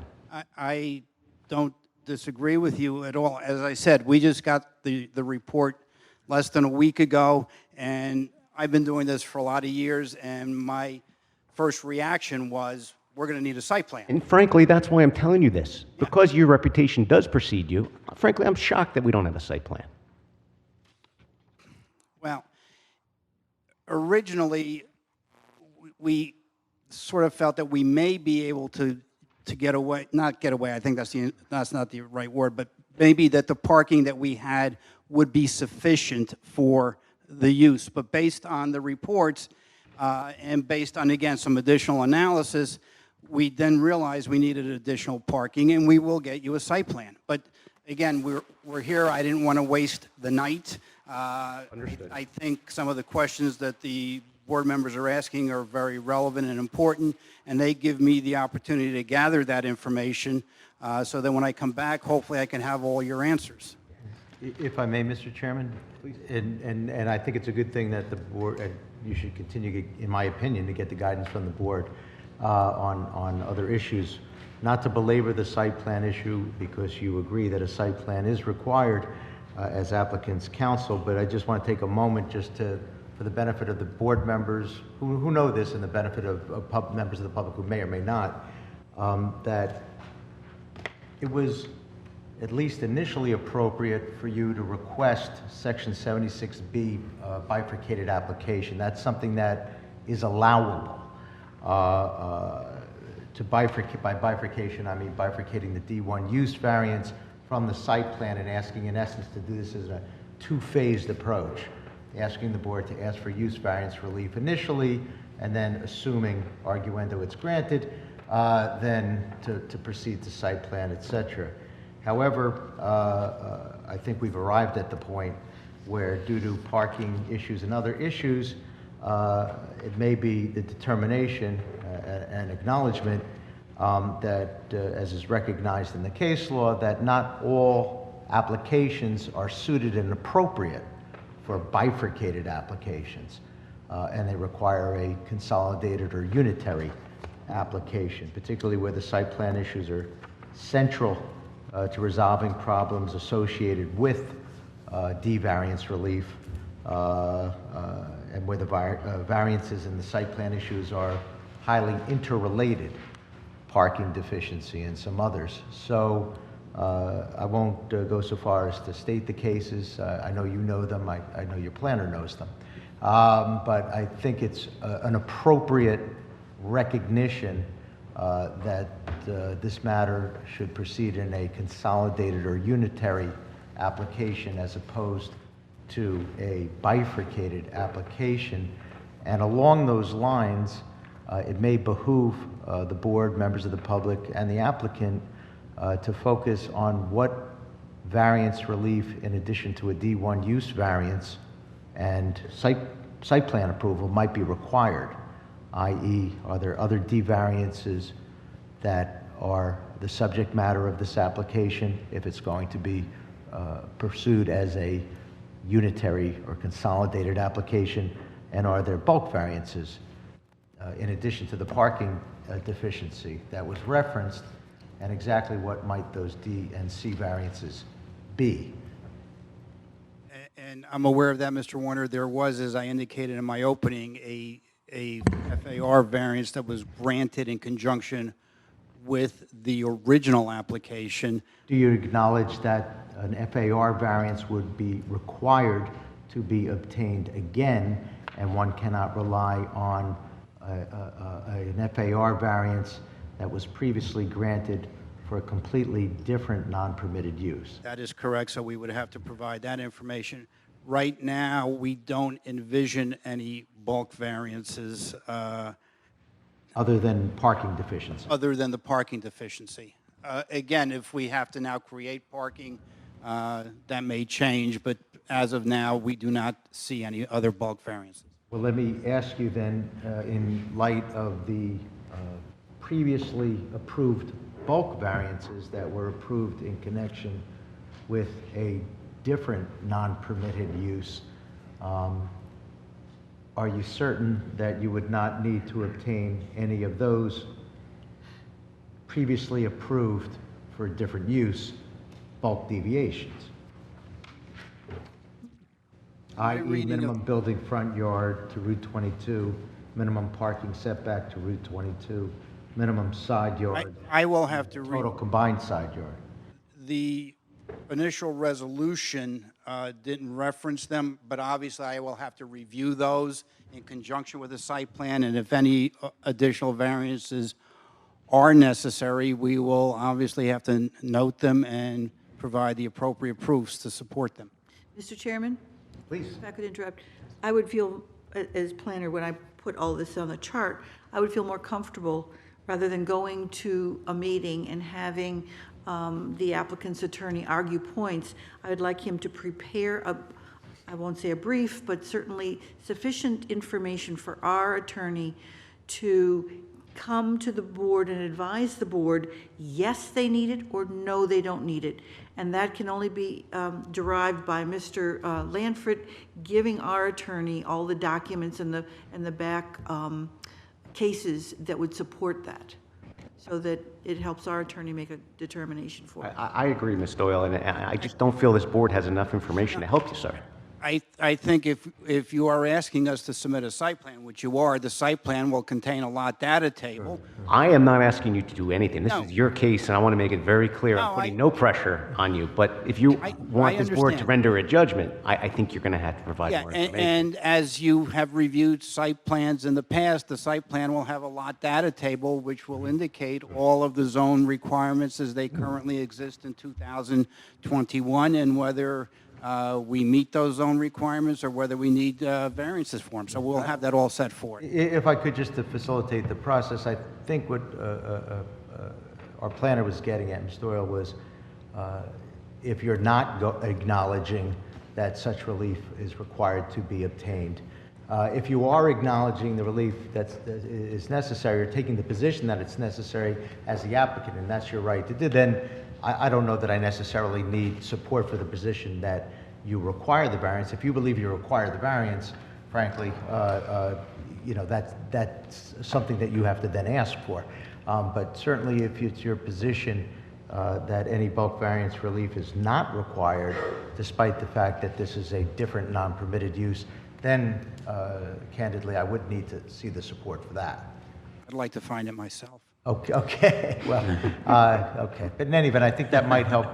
I don't disagree with you at all. As I said, we just got the report less than a week ago, and I've been doing this for a lot of years, and my first reaction was, we're going to need a site plan. And frankly, that's why I'm telling you this. Because your reputation does precede you, frankly, I'm shocked that we don't have a site plan. Well, originally, we sort of felt that we may be able to get away, not get away, I think that's not the right word, but maybe that the parking that we had would be sufficient for the use. But based on the reports and based on, again, some additional analysis, we then realized we needed additional parking, and we will get you a site plan. But again, we're here. I didn't want to waste the night. Understood. I think some of the questions that the board members are asking are very relevant and important, and they give me the opportunity to gather that information so that when I come back, hopefully I can have all your answers. If I may, Mr. Chairman? Please. And I think it's a good thing that the board, and you should continue, in my opinion, to get the guidance from the board on other issues. Not to belabor the site plan issue, because you agree that a site plan is required as applicant's counsel, but I just want to take a moment just for the benefit of the board members who know this, and the benefit of members of the public who may or may not, that it was at least initially appropriate for you to request Section 76B bifurcated application. That's something that is allowable. To bifurcate, by bifurcation, I mean bifurcating the D1 use variance from the site plan and asking, in essence, to do this as a two-phased approach, asking the board to ask for use variance relief initially, and then assuming arguendo it's granted, then to proceed to site plan, et cetera. However, I think we've arrived at the point where, due to parking issues and other issues, it may be the determination and acknowledgement that, as is recognized in the case law, that not all applications are suited and appropriate for bifurcated applications, and they require a consolidated or unitary application, particularly where the site plan issues are central to resolving problems associated with D variance relief, and where the variances in the site plan issues are highly interrelated, parking deficiency and some others. So I won't go so far as to state the cases. I know you know them. I know your planner knows them. But I think it's an appropriate recognition that this matter should proceed in a consolidated or unitary application as opposed to a bifurcated application. And along those lines, it may behoove the board, members of the public, and the applicant to focus on what variance relief, in addition to a D1 use variance and site plan approval, might be required, i.e., are there other D variances that are the subject matter of this application if it's going to be pursued as a unitary or consolidated application, and are there bulk variances in addition to the parking deficiency that was referenced, and exactly what might those D and C variances be? And I'm aware of that, Mr. Warner. There was, as I indicated in my opening, a FAR variance that was granted in conjunction with the original application. Do you acknowledge that an FAR variance would be required to be obtained again, and one cannot rely on an FAR variance that was previously granted for a completely different non-permitted use? That is correct, so we would have to provide that information. Right now, we don't envision any bulk variances Other than parking deficiency? other than the parking deficiency. Again, if we have to now create parking, that may change, but as of now, we do not see any other bulk variances. Well, let me ask you then, in light of the previously approved bulk variances that were approved in connection with a different non-permitted use, are you certain that you would not need to obtain any of those previously approved for a different use bulk deviations? I.e. minimum building front yard to Route 22, minimum parking setback to Route 22, minimum side yard, I will have to total combined side yard. The initial resolution didn't reference them, but obviously I will have to review those in conjunction with the site plan, and if any additional variances are necessary, we will obviously have to note them and provide the appropriate proofs to support them. Mr. Chairman? Please. If I could interrupt, I would feel, as planner, when I put all this on the chart, I would feel more comfortable rather than going to a meeting and having the applicant's attorney argue points. I would like him to prepare I won't say a brief, but certainly sufficient information for our attorney to come to the board and advise the board, yes, they need it, or no, they don't need it. And that can only be derived by Mr. Lanford giving our attorney all the documents and the back cases that would support that, so that it helps our attorney make a determination for it. I agree, Ms. Doyle, and I just don't feel this board has enough information to help you, sir. I think if you are asking us to submit a site plan, which you are, the site plan will contain a lot data table. I am not asking you to do anything. This No. is your case, and I want to make it very clear. I'm No, putting no pressure on you. But if you I want this board to understand. render a judgment, I think you're going to have to provide Yeah, more and, information. and as you have reviewed site plans in the past, the site plan will have a lot data table which will indicate all of the zone requirements as they currently exist in 2021 and whether we meet those zone requirements or whether we need variances for them. So we'll have that all set forth. If I could, just to facilitate the process, I think what our planner was getting at, Ms. Doyle, was if you're not acknowledging that such relief is required to be obtained, if you are acknowledging the relief that is necessary, or taking the position that it's necessary as the applicant, and that's your right to do, then I don't know that I necessarily need support for the position that you require the variance. If you believe you require the variance, frankly, you know, that's something that you have to then ask for. But certainly if it's your position that any bulk variance relief is not required, despite the fact that this is a different non-permitted use, then candidly, I would need to see the support for that. I'd like to find it myself. Okay, well, okay. But in any event, I think that might help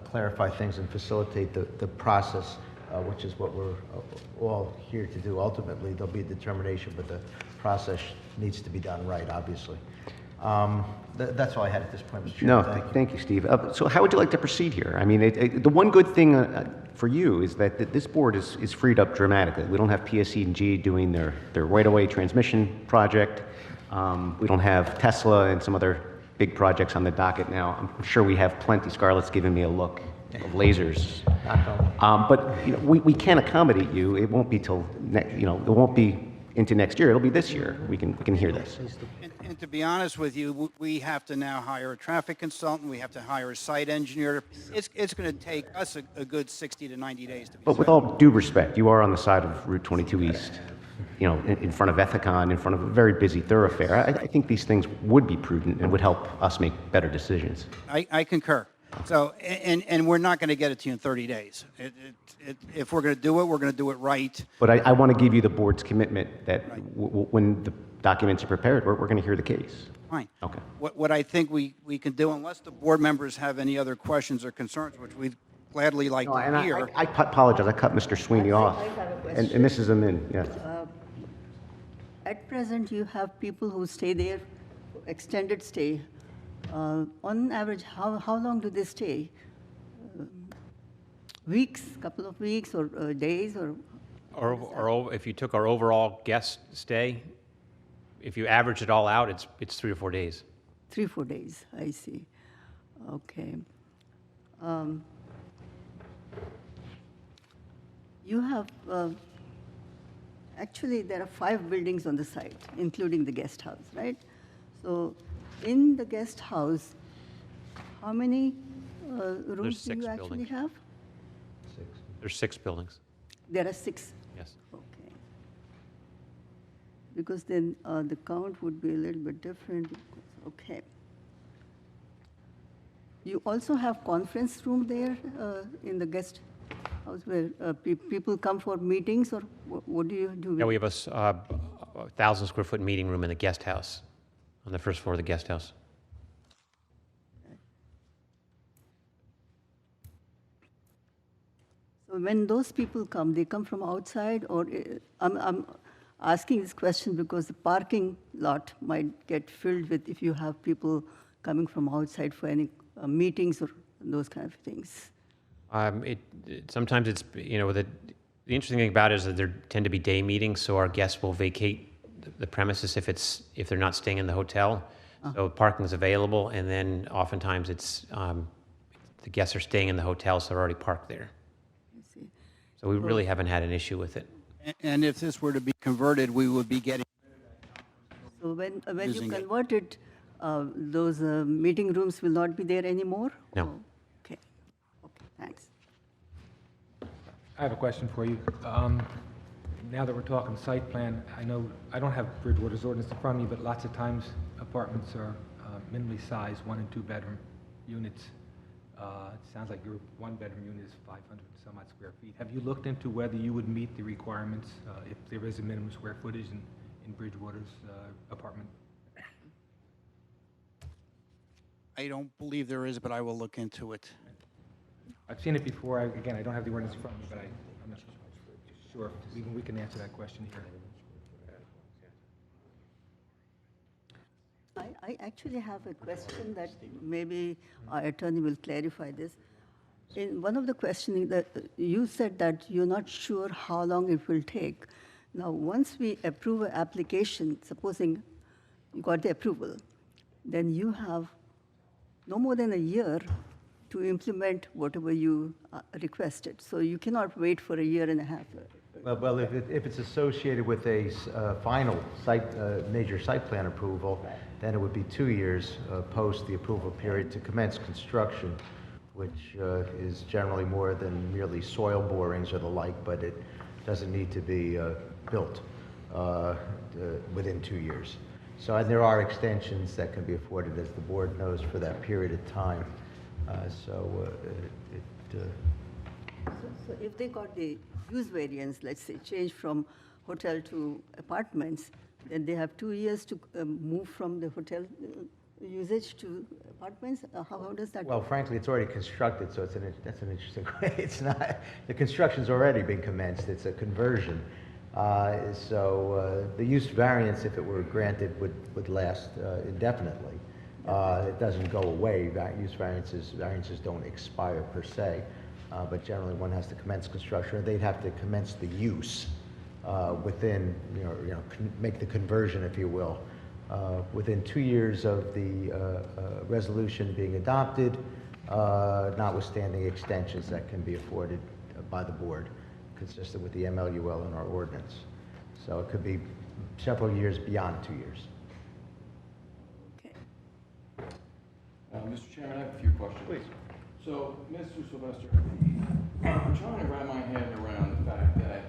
clarify things and facilitate the process, which is what we're all here to do. Ultimately, there'll be a determination, but the process needs to be done right, obviously. That's all I had at this point, Mr. Chairman. No, thank you, Steve. So how would you like to proceed here? I mean, the one good thing for you is that this board is freed up dramatically. We don't have PSE&G doing their right-of-way transmission project. We don't have Tesla and some other big projects on the docket now. I'm sure we have plenty. Scarlett's giving me a look of lasers. But you know, we can accommodate you. It won't be till it won't be into next year. It'll be this year. We can hear this. And to be honest with you, we have to now hire a traffic consultant, we have to hire a site engineer. It's going to take us a good 60 to 90 days to be But with set. all due respect, you are on the side of Route 22 East, you know, in front of Ethicon, in front of a very busy thoroughfare. I think these things would be prudent and would help us make better decisions. I concur. So, and we're not going to get it to you in 30 days. If we're going to do it, we're going to do it right. But I want to give you the board's commitment that when the documents are prepared, we're going to hear the case. Fine. Okay. What I think we can do, unless the board members have any other questions or concerns, which we'd gladly like No, and to hear. I apologize. I cut Mr. Sweeney off. I have a And question. Mrs. Amin, yes. At present, you have people who stay there, extended stay. On average, how long do they stay? Weeks, couple of weeks, or days, or? If you took our overall guest stay, if you average it all out, it's 3 or 4 days. 3, 4 days, I see. Okay. You have, actually, there are 5 buildings on the site, including the guest house, right? So in the guest house, how many rooms do 6 you actually buildings. have? There's 6 buildings, There are 6. yes. Okay. Because then the count would be a little bit different. Okay. You also have conference room there in the guest house where people come for meetings, or what do you do? Yeah, we have a 1,000 square foot meeting room in the guest house, on the first floor of the guest house. So when those people come, they come from outside, or I'm asking this question because the parking lot might get filled with if you have people coming from outside for any meetings or those kind of things. Sometimes it's, you know, the interesting thing about it is that there tend to be day meetings, so our guests will vacate the premises if they're not staying in the hotel. So parking is available, and then oftentimes it's the guests are staying in the hotel, so they're already parked there. I see. So we really haven't had an issue with it. And if this were to be converted, we would be getting, So when you Using it. convert it, those meeting rooms will not be there anymore? No. Oh, okay. Okay, thanks. I have a question for you. Now that we're talking site plan, I know, I don't have Bridgewater's ordinance in front of me, but lots of times apartments are minimally sized, 1 and 2 bedroom units. It sounds like your one-bedroom unit is 500 some odd square feet. Have you looked into whether you would meet the requirements if there is a minimum square footage in Bridgewater's apartment? I don't believe there is, but I will look into it. I've seen it before. Again, I don't have the ordinance in front of me, but I'm not sure if even we can answer that question here. I actually have a question that maybe our attorney will clarify this. In one of the questioning that you said that you're not sure how long it will take. Now, once we approve an application, supposing you got the approval, then you have no more than a year to implement whatever you requested. So you cannot wait for a year and a half. Well, if it's associated with a final major site plan approval, then it would be 2 years post the approval period to commence construction, which is generally more than merely soil borings or the like, but it doesn't need to be built within 2 years. So and there are extensions that can be afforded, as the board knows, for that period of time. So if they got the use variance, let's say, change from hotel to apartments, then they have 2 years to move from the hotel usage to apartments? How does that well, work? frankly, it's already constructed, so that's an interesting way. It's not, the construction's already been commenced, it's a conversion. So the use variance, if it were granted, would last indefinitely. It doesn't go away. Use variances don't expire per se, but generally one has to commence construction, or they'd have to commence the use within, make the conversion, if you will, within 2 years of the resolution being adopted, notwithstanding extensions that can be afforded by the board, consistent with the MLUL in our ordinance. So it could be several years beyond 2 years. Okay. Mr. Chairman, I have a few questions. Please. So, Mr. Sylvester, I'm trying to wrap my head around the fact that,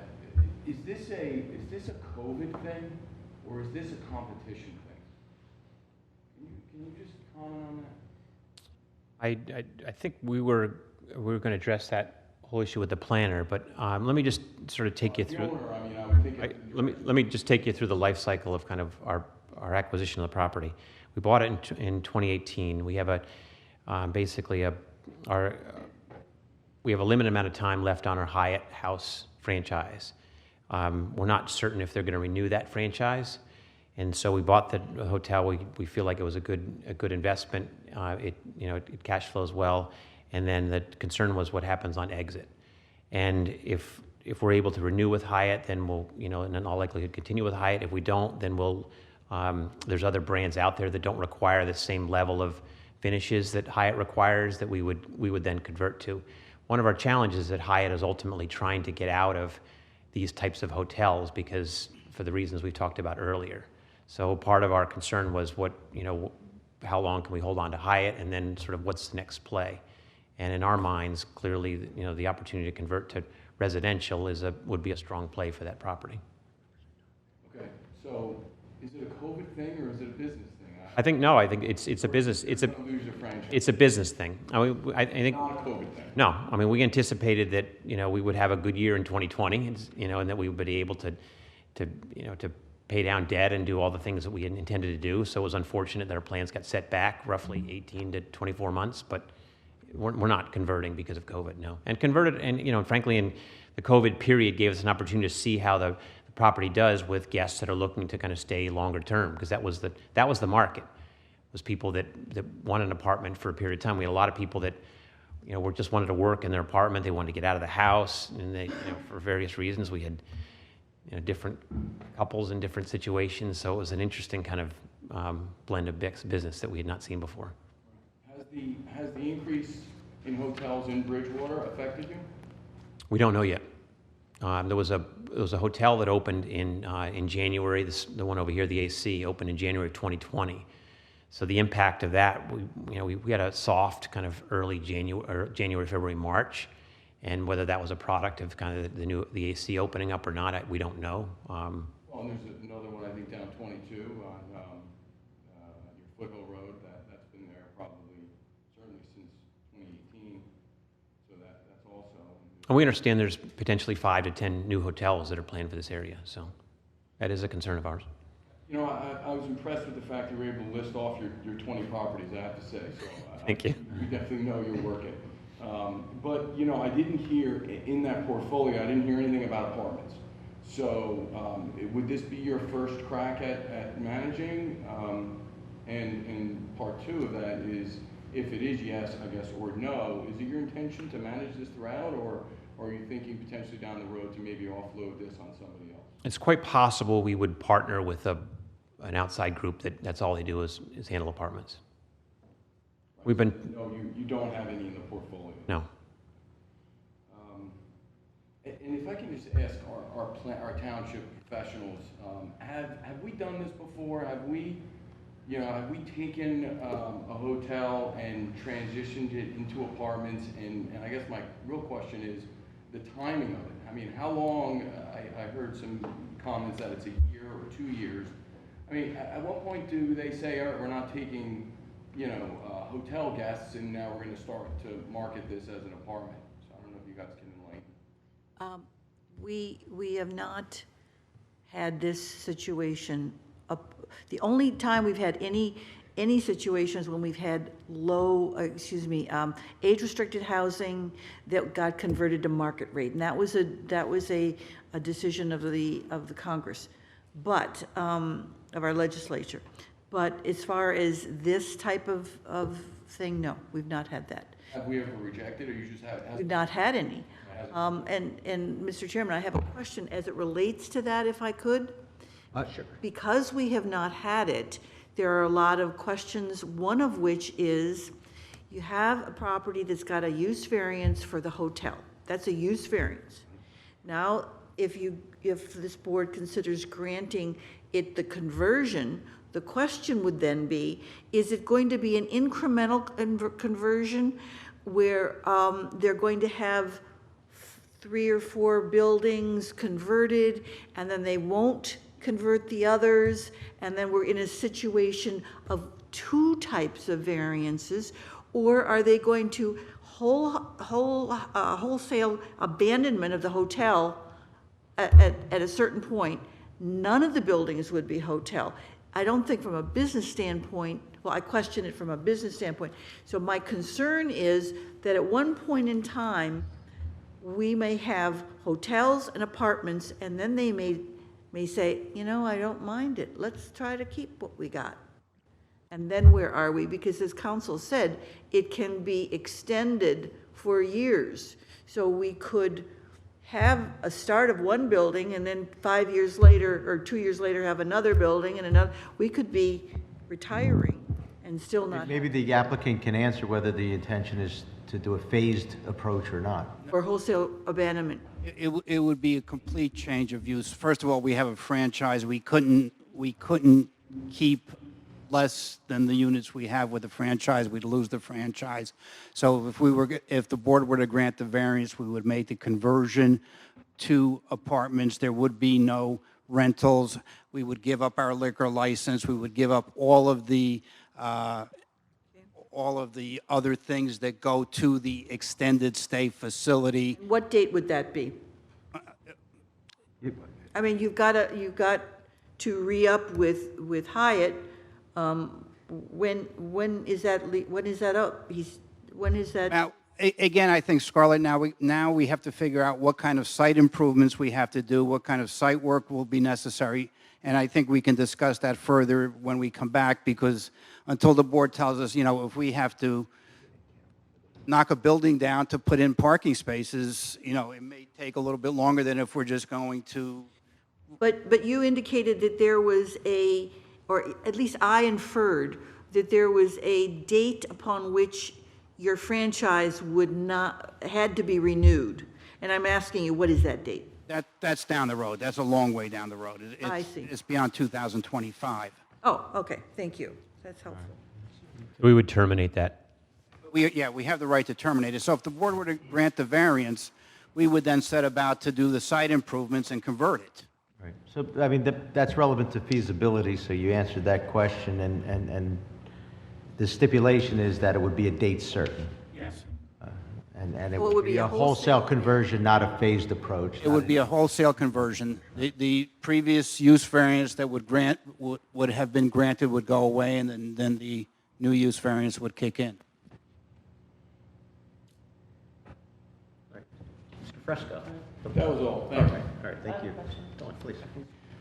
is this a COVID thing, or is this a competition thing? Can you just comment on that? I think we were going to address that whole issue with the planner, but let me just sort of take you The through. owner, I mean, I would think. Let me just take you through the life cycle of kind of our acquisition of the property. We bought it in 2018. We have basically we have a limited amount of time left on our Hyatt House franchise. We're not certain if they're going to renew that franchise, and so we bought the hotel. We feel like it was a good investment. It cash flows well, and then the concern was what happens on exit. And if we're able to renew with Hyatt, then we'll in all likelihood continue with Hyatt. If we don't, then we'll there's other brands out there that don't require the same level of finishes that Hyatt requires that we would then convert to. One of our challenges is that Hyatt is ultimately trying to get out of these types of hotels because for the reasons we've talked about earlier. So part of our concern was how long can we hold on to Hyatt, and then sort of what's the next play. And in our minds, clearly, the opportunity to convert to residential would be a strong play for that property. Okay, so is it a COVID thing or is it a business thing? I think it's a business. It's a business thing. I think Not a COVID thing. No. I mean, we anticipated that we would have a good year in 2020, and that we would be able to pay down debt and do all the things that we had intended to do. So it was unfortunate that our plans got set back roughly 18 to 24 months, but we're not converting because of COVID, no. And converted, and frankly, in the COVID period gave us an opportunity to see how the property does with guests that are looking to kind of stay longer term, because that was the market, was people that want an apartment for a period of time. We had a lot of people that just wanted to work in their apartment. They wanted to get out of the house, and they for various reasons. We had different couples in different situations, so it was an interesting kind of blend of business that we had not seen before. Has the increase in hotels in Bridgewater affected you? We don't know yet. There was a hotel that opened in January. The one over here, the AC, opened in January of 2020. So the impact of that, we had a soft kind of early January, February, March, and whether that was a product of kind of the AC opening up or not, we don't know. Well, and there's another one, I think, down 22 on your Foothill Road. That's been there probably certainly since 2018. And we understand there's potentially 5 to 10 new hotels that are planned for this area, so that is a concern of ours. You know, I was impressed with the fact you were able to list off your 20 properties, I have to say, so. Thank you. We definitely know you're working. But, you know, I didn't hear, in that portfolio, I didn't hear anything about apartments. So, would this be your first crack at managing? And part two of that is, if it is yes, I guess, or no, is it your intention to manage this throughout, or are you thinking potentially down the road to maybe offload this on somebody else? It's quite possible we would partner with an outside group that's all they do is handle apartments. We've been, No, you don't have any in the portfolio? no. And if I can just ask our township professionals, have we done this before? Have we taken a hotel and transitioned it into apartments? And I guess my real question is the timing of it. I mean, how long, I heard some comments that it's a year or 2 years. I mean, at what point do they say, all right, we're not taking, hotel guests and now we're gonna start to market this as an apartment? So I don't know if you guys can enlighten. We have not had this situation. The only time we've had any situations when we've had age-restricted housing that got converted to market rate, and that was a decision of the Congress, but of our legislature. But as far as this type of thing, no, we've not had that. Have we ever rejected, or you just haven't? We've not had any. And Mr. Chairman, I have a question as it relates to that, if I could. Sure. Because we have not had it, there are a lot of questions, one of which is you have a property that's got a use variance for the hotel. That's a use variance. Now, if this board considers granting it the conversion, the question would then be, is it going to be an incremental conversion where they're going to have 3 or 4 buildings converted and then they won't convert the others, and then we're in a situation of 2 types of variances? Or are they going to wholesale abandonment of the hotel at a certain point? None of the buildings would be hotel. I don't think from a business standpoint, well, I question it from a business standpoint. So my concern is that at one point in time, we may have hotels and apartments, and then they may say, I don't mind it. Let's try to keep what we got. And then where are we? Because as council said, it can be extended for years. So we could have a start of one building and then 5 years later or 2 years later have another building and another. We could be retiring and still not. Maybe the applicant can answer whether the intention is to do a phased approach or not. Or wholesale abandonment. It would be a complete change of use. First of all, we have a franchise. We couldn't keep less than the units we have with the franchise. We'd lose the franchise. So if the board were to grant the variance, we would make the conversion to apartments. There would be no rentals. We would give up our liquor license. We would give up all of the other things that go to the extended stay facility. What date would that be? I mean, you've got to re-up with Hyatt. When is that up? When is that? Now, again, I think, Scarlett, now we have to figure out what kind of site improvements we have to do, what kind of site work will be necessary, and I think we can discuss that further when we come back, because until the board tells us, if we have to knock a building down to put in parking spaces, it may take a little bit longer than if we're just going to. But you indicated that there was or at least I inferred that there was a date upon which your franchise had to be renewed. And I'm asking you, what is that date? That's down the road. That's a long way down the road. I see. It's beyond 2025. Oh, okay, thank you. That's helpful. We would terminate that. We have the right to terminate it. So if the board were to grant the variance, we would then set about to do the site improvements and convert it. Right. So, I mean, that's relevant to feasibility, so you answered that question, and the stipulation is that it would be a date certain. Yes. And it Well, would be a wholesale conversion, not a phased approach. It would be a wholesale conversion. The previous use variance that would have been granted would go away, and then the new use variance would kick in. Mr. Fresco. That was all, thank you. All right, thank you. Go on, please.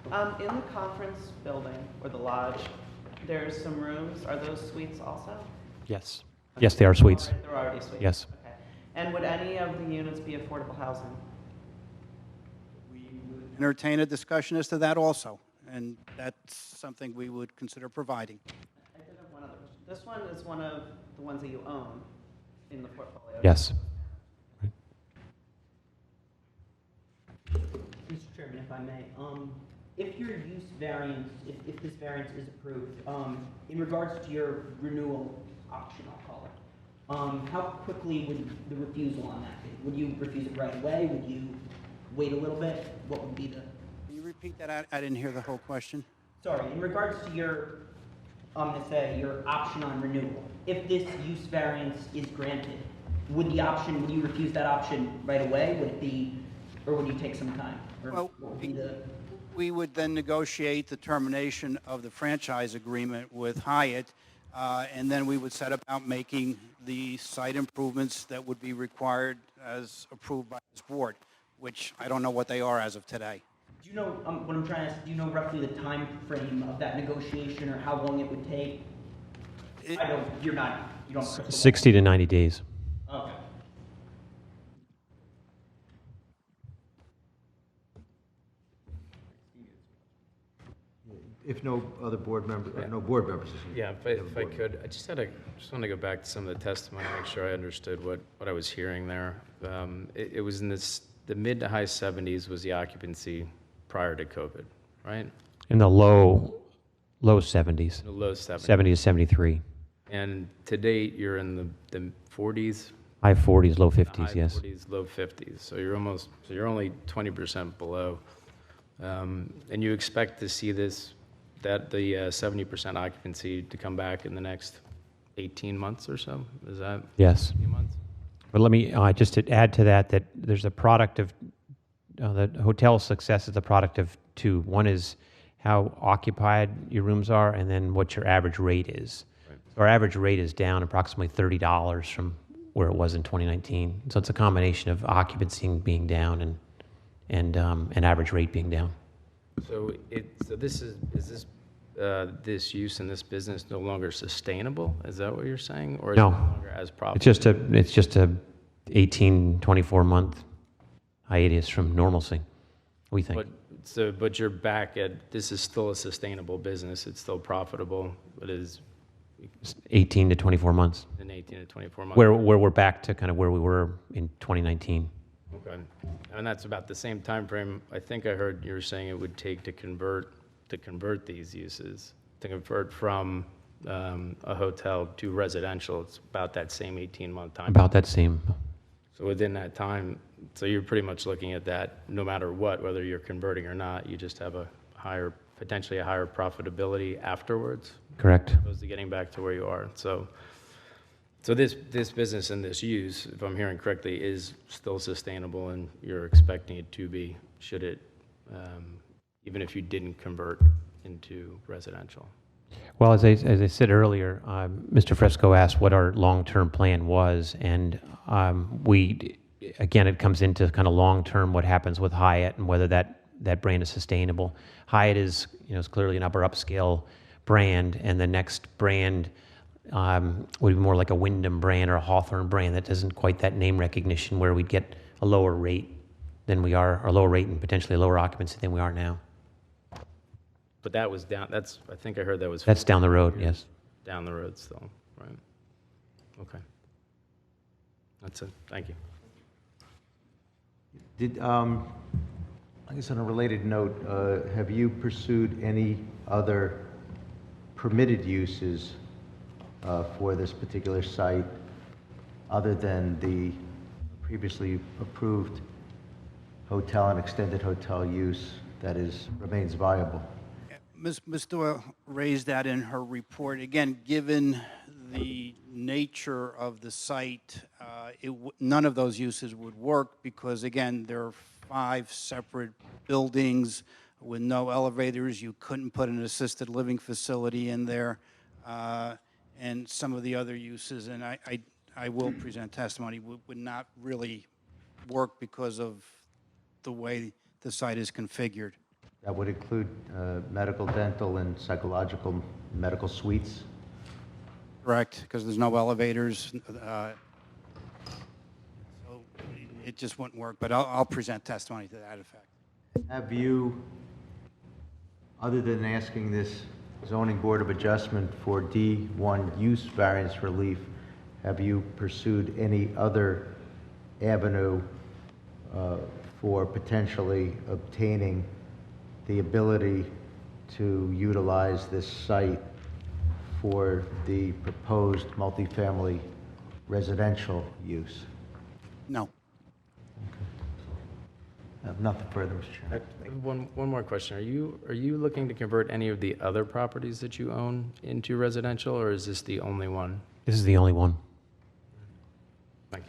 In the conference building or the lodge, there's some rooms. Are those suites also? Yes. Yes, they are suites. They're already suites? Yes. Okay. And would any of the units be affordable housing? Entertain a discussion as to that also, and that's something we would consider providing. I did have one other question. This one is one of the ones that you own in the portfolio? Yes. Mr. Chairman, if I may, if your use variance, if this variance is approved, in regards to your renewal option, I'll call it, how quickly would the refusal on that be? Would you refuse it right away? Would you wait a little bit? What would be the? Can you repeat that? I didn't hear the whole question. Sorry, in regards to your, I'm going to say, your option on renewal, if this use variance is granted, would you refuse that option right away? Would it be, or would you take some time? Or Well, what would be the? We would then negotiate the termination of the franchise agreement with Hyatt, and then we would set about making the site improvements that would be required as approved by this board, which I don't know what they are as of today. Do you know, what I'm trying to ask, do you know roughly the time frame of that negotiation or how long it would take? I don't, you don't. crystal ball. 60 to 90 days. Okay. If no other board member, no board members. Yeah, if I could, I just want to go back to some of the testimony, make sure I understood what I was hearing there. It was in the mid to high 70s was the occupancy prior to COVID, right? In the low 70s. The low 70s. 70 to 73. And to date, you're in the 40s? High 40s, low 50s, High yes. 40s, low 50s. So you're only 20% below. And you expect to see the 70% occupancy to come back in the next 18 months or so? Is that? Yes. 18 months? But let me, just to add to that there's a product of, the hotel success is a product of two. One is how occupied your rooms are, and then what your average rate is. Right. So our average rate is down approximately $30 from where it was in 2019. So it's a combination of occupancy being down and average rate being down. So this this use in this business no longer sustainable? Is that what you're saying? Or is No. it no longer as profitable? It's just a 18, 24 month hiatus from normalcy, we think. But you're back at, this is still a sustainable business, it's still profitable, but is 18 to 24 months. in 18 to 24 months. Where we're back to kind of where we were in 2019. Okay. And that's about the same time frame. I think I heard you were saying it would take to convert these uses, to convert from a hotel to residential. It's about that same 18-month time. About that same. So within that time, so you're pretty much looking at that no matter what, whether you're converting or not, you just have potentially a higher profitability afterwards. Correct. As opposed to getting back to where you are. So this business and this use, if I'm hearing correctly, is still sustainable, and you're expecting it to be, should it, even if you didn't convert into residential. Well, as I said earlier, Mr. Fresco asked what our long-term plan was, and again, it comes into kind of long-term what happens with Hyatt and whether that brand is sustainable. Hyatt is clearly an upper upscale brand, and the next brand would be more like a Wyndham brand or a Hawthorne brand that doesn't quite that name recognition, where we'd get a lower rate than we are, or lower rate and potentially a lower occupancy than we are now. But that was down, I think I heard that was. That's down the road, yes. Down the road still, right? Okay. That's it, thank you. Did, I guess on a related note, have you pursued any other permitted uses for this particular site other than the previously approved hotel and extended hotel use that remains viable? Ms. Doyle raised that in her report. Again, given the nature of the site, none of those uses would work because, again, there are 5 separate buildings with no elevators. You couldn't put an assisted living facility in there, and some of the other uses, and I will present testimony, would not really work because of the way the site is configured. That would include medical, dental, and psychological medical suites? Correct, because there's no elevators. So it just wouldn't work, but I'll present testimony to that effect. Have you, other than asking this zoning board of adjustment for D1 use variance relief, have you pursued any other avenue for potentially obtaining the ability to utilize this site for the proposed multifamily residential use? No. I have nothing further, Mr. Chairman. One more question. Are you looking to convert any of the other properties that you own into residential, or is this the only one? This is the only one. Thank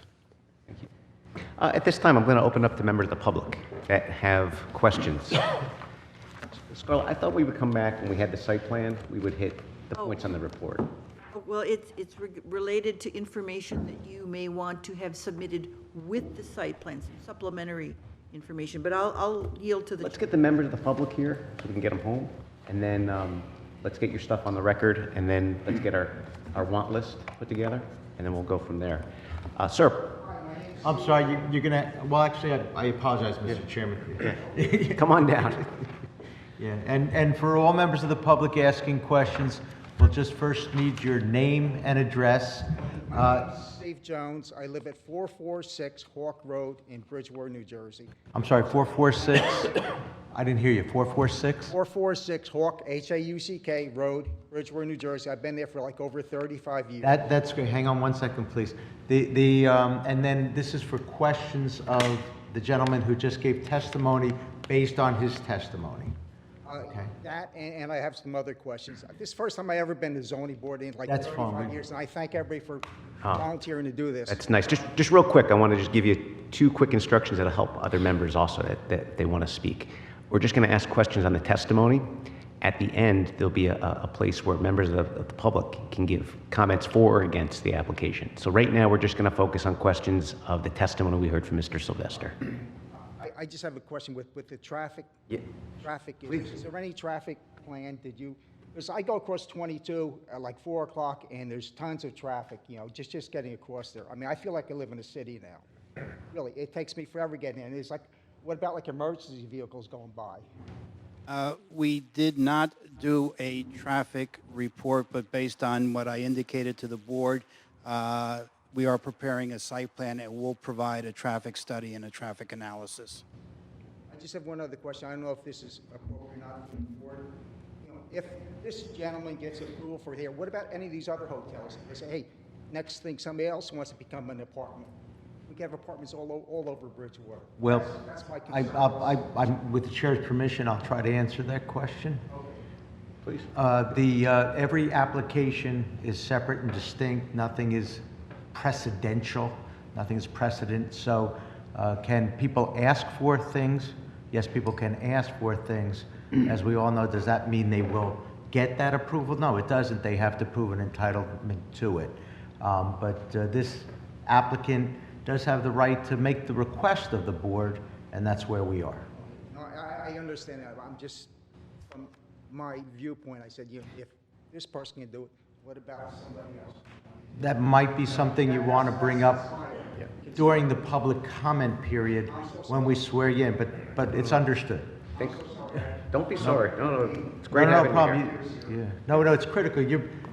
you. At this time, I'm going to open up to members of the public that have questions. Scarlett, I thought we would come back when we had the site plan, we would hit the points on the report. Well, it's related to information that you may want to have submitted with the site plans, supplementary information, but I'll yield to the. Let's get the members of the public here so we can get them home, and then let's get your stuff on the record, and then let's get our want list put together, and then we'll go from there. Sir. I'm sorry, you're going to, well, actually, I apologize, Mr. Chairman. Come on down. Yeah, and for all members of the public asking questions, we'll just first need your name and address. Steve Jones. I live at 446 Hawk Road in Bridgewater, New Jersey. I'm sorry, 446? I didn't hear you. 446? 446 Hawk, H-A-U-C-K Road, Bridgewater, New Jersey. I've been there for like over 35 years. That's great. Hang on one second, please. And then this is for questions of the gentleman who just gave testimony based on his testimony. Okay. That, and I have some other questions. This is the first time I ever been to zoning board in like That's 35 fine. years, and I thank everybody for volunteering to do this. That's nice. Just real quick, I want to just give you 2 quick instructions that'll help other members also that they want to speak. We're just going to ask questions on the testimony. At the end, there'll be a place where members of the public can give comments for or against the application. So right now, we're just going to focus on questions of the testimony we heard from Mr. Sylvester. I just have a question with the traffic. Yeah. Traffic, is there any traffic plan? Because I go across 22 at like 4 o'clock and there's tons of traffic, just getting across there. I mean, I feel like I live in a city now. Really, it takes me forever getting in. It's like, what about like emergency vehicles going by? We did not do a traffic report, but based on what I indicated to the board, we are preparing a site plan and will provide a traffic study and a traffic analysis. I just have one other question. I don't know if this is appropriate or not for the board. If this gentleman gets approval for here, what about any of these other hotels? They say, hey, next thing somebody else wants to become an apartment. We can have apartments all over Bridgewater. Well, that's my concern. with the chair's permission, I'll try to answer that question. Please. Every application is separate and distinct. Nothing is precedential. Nothing is precedent. So can people ask for things? Yes, people can ask for things. As we all know, does that mean they will get that approval? No, it doesn't. They have to prove an entitlement to it. But this applicant does have the right to make the request of the board, and that's where we are. No, I understand that. I'm just, from my viewpoint, I said, if this person can do it, what about somebody else? That might be something you want to bring up during the public comment period when we swear you in, but it's understood. Don't be sorry. No, it's great having you problem. here. No, it's critical.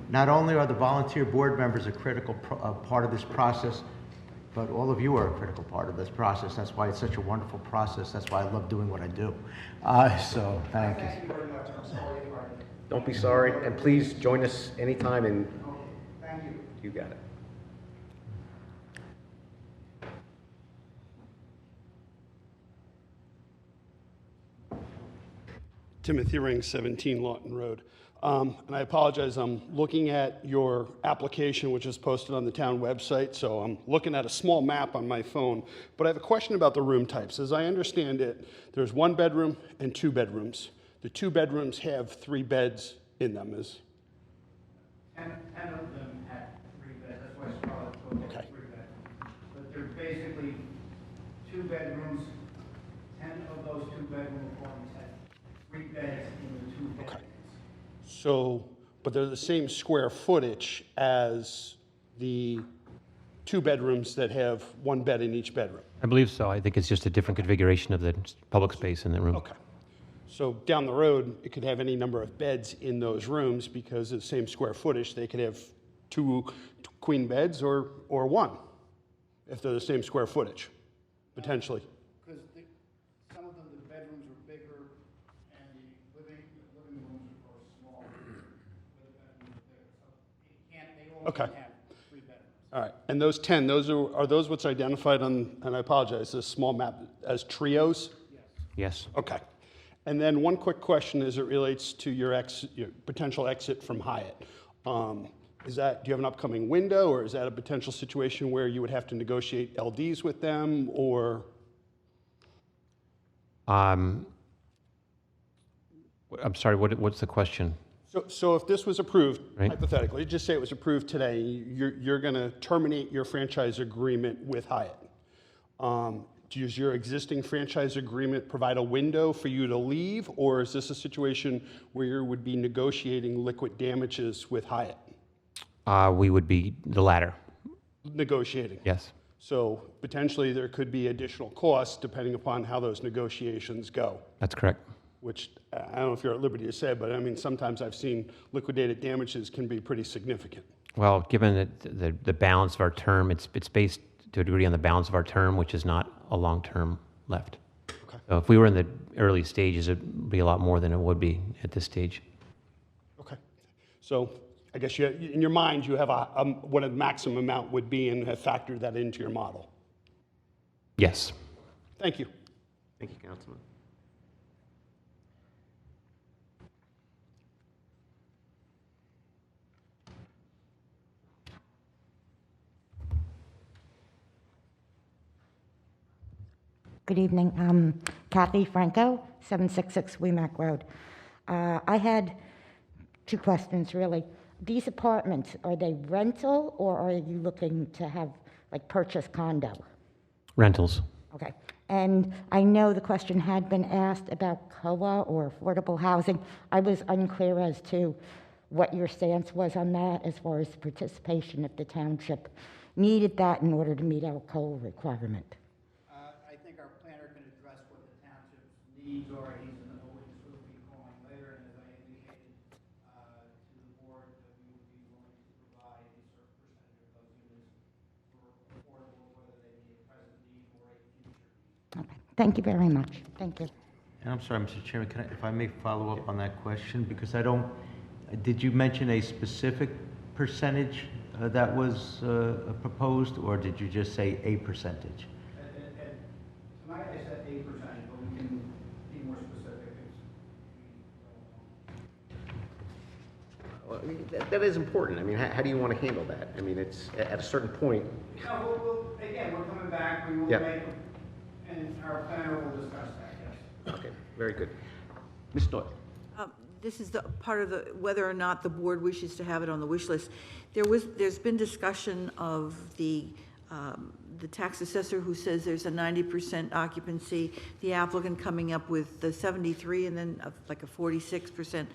Not only are the volunteer board members a critical part of this process, but all of you are a critical part of this process. That's why it's such a wonderful process. That's why I love doing what I do. So thank you. Thank you very much. I'm sorry if I... Don't be sorry, and please join us anytime, and Thank you. you got it. Timothy Ring, 17 Lawton Road. And I apologize, I'm looking at your application, which is posted on the town website, so I'm looking at a small map on my phone. But I have a question about the room types. As I understand it, there's 1 bedroom and 2 bedrooms. The 2 bedrooms have 3 beds in them. Is 10 of them have 3 beds, that's why Scarlett told us 3 bedrooms. But they're basically 2 bedrooms, 10 of those 2-bedroom apartments have 3 beds in the 2 bedrooms. so, but they're the same square footage as the 2 bedrooms that have 1 bed in each bedroom. I believe so. I think it's just a different configuration of the public space in the room. Okay. So down the road, it could have any number of beds in those rooms because of the same square footage. They could have 2 queen beds or 1 if they're the same square footage, potentially. Because some of them, the bedrooms are bigger and the living rooms are smaller. But the bedrooms are bigger, so they all Okay. can have 3 bedrooms. All right. And those 10, are those what's identified on, and I apologize, this small map as trios? Yes. Okay. And then one quick question as it relates to your potential exit from Hyatt. Do you have an upcoming window, or is that a potential situation where you would have to negotiate LDs with them, or? I'm sorry, what's the question? So if this was approved, Right. hypothetically, just say it was approved today, you're going to terminate your franchise agreement with Hyatt. Does your existing franchise agreement provide a window for you to leave, or is this a situation where you would be negotiating liquid damages with Hyatt? We would be the latter. Negotiating. Yes. So potentially there could be additional costs depending upon how those negotiations go. That's correct. Which, I don't know if you're at liberty to say, but I mean, sometimes I've seen liquidated damages can be pretty significant. Well, given that the balance of our term, it's based to a degree on the balance of our term, which is not a long term left. Okay. So if we were in the early stages, it'd be a lot more than it would be at this stage. Okay. So I guess in your mind, you have what a maximum amount would be and have factored that into your model. Yes. Thank you. Thank you, Councilman. Good evening. I'm Kathy Franco, 766 Weemac Road. I had 2 questions, really. These apartments, are they rental, or are you looking to have, purchase condo? Rentals. Okay. And I know the question had been asked about COA or affordable housing. I was unclear as to what your stance was on that as far as participation, if the township needed that in order to meet our COA requirement. I think our planner can address what the township's needs are. He's in the witness group, be calling later, and as I indicated to the board, that we would be willing to provide a certain percentage of those units for affordable, whether they be a present need or a future need. Okay. Thank you very much. Thank you. And I'm sorry, Mr. Chairman, if I may follow up on that question, because did you mention a specific percentage that was proposed, or did you just say a percentage? Tonight I said 8%, but we can be more specific. Well, I mean, that is important. I mean, how do you want to handle that? I mean, it's at a certain point. No, again, we're coming back, we will Yeah. make, and our planner will discuss that, yes. Okay, very good. Ms. Doyle. This is the part of whether or not the board wishes to have it on the wish list. There's been discussion of the tax assessor who says there's a 90% occupancy, the applicant coming up with the 73 and then like a 46%,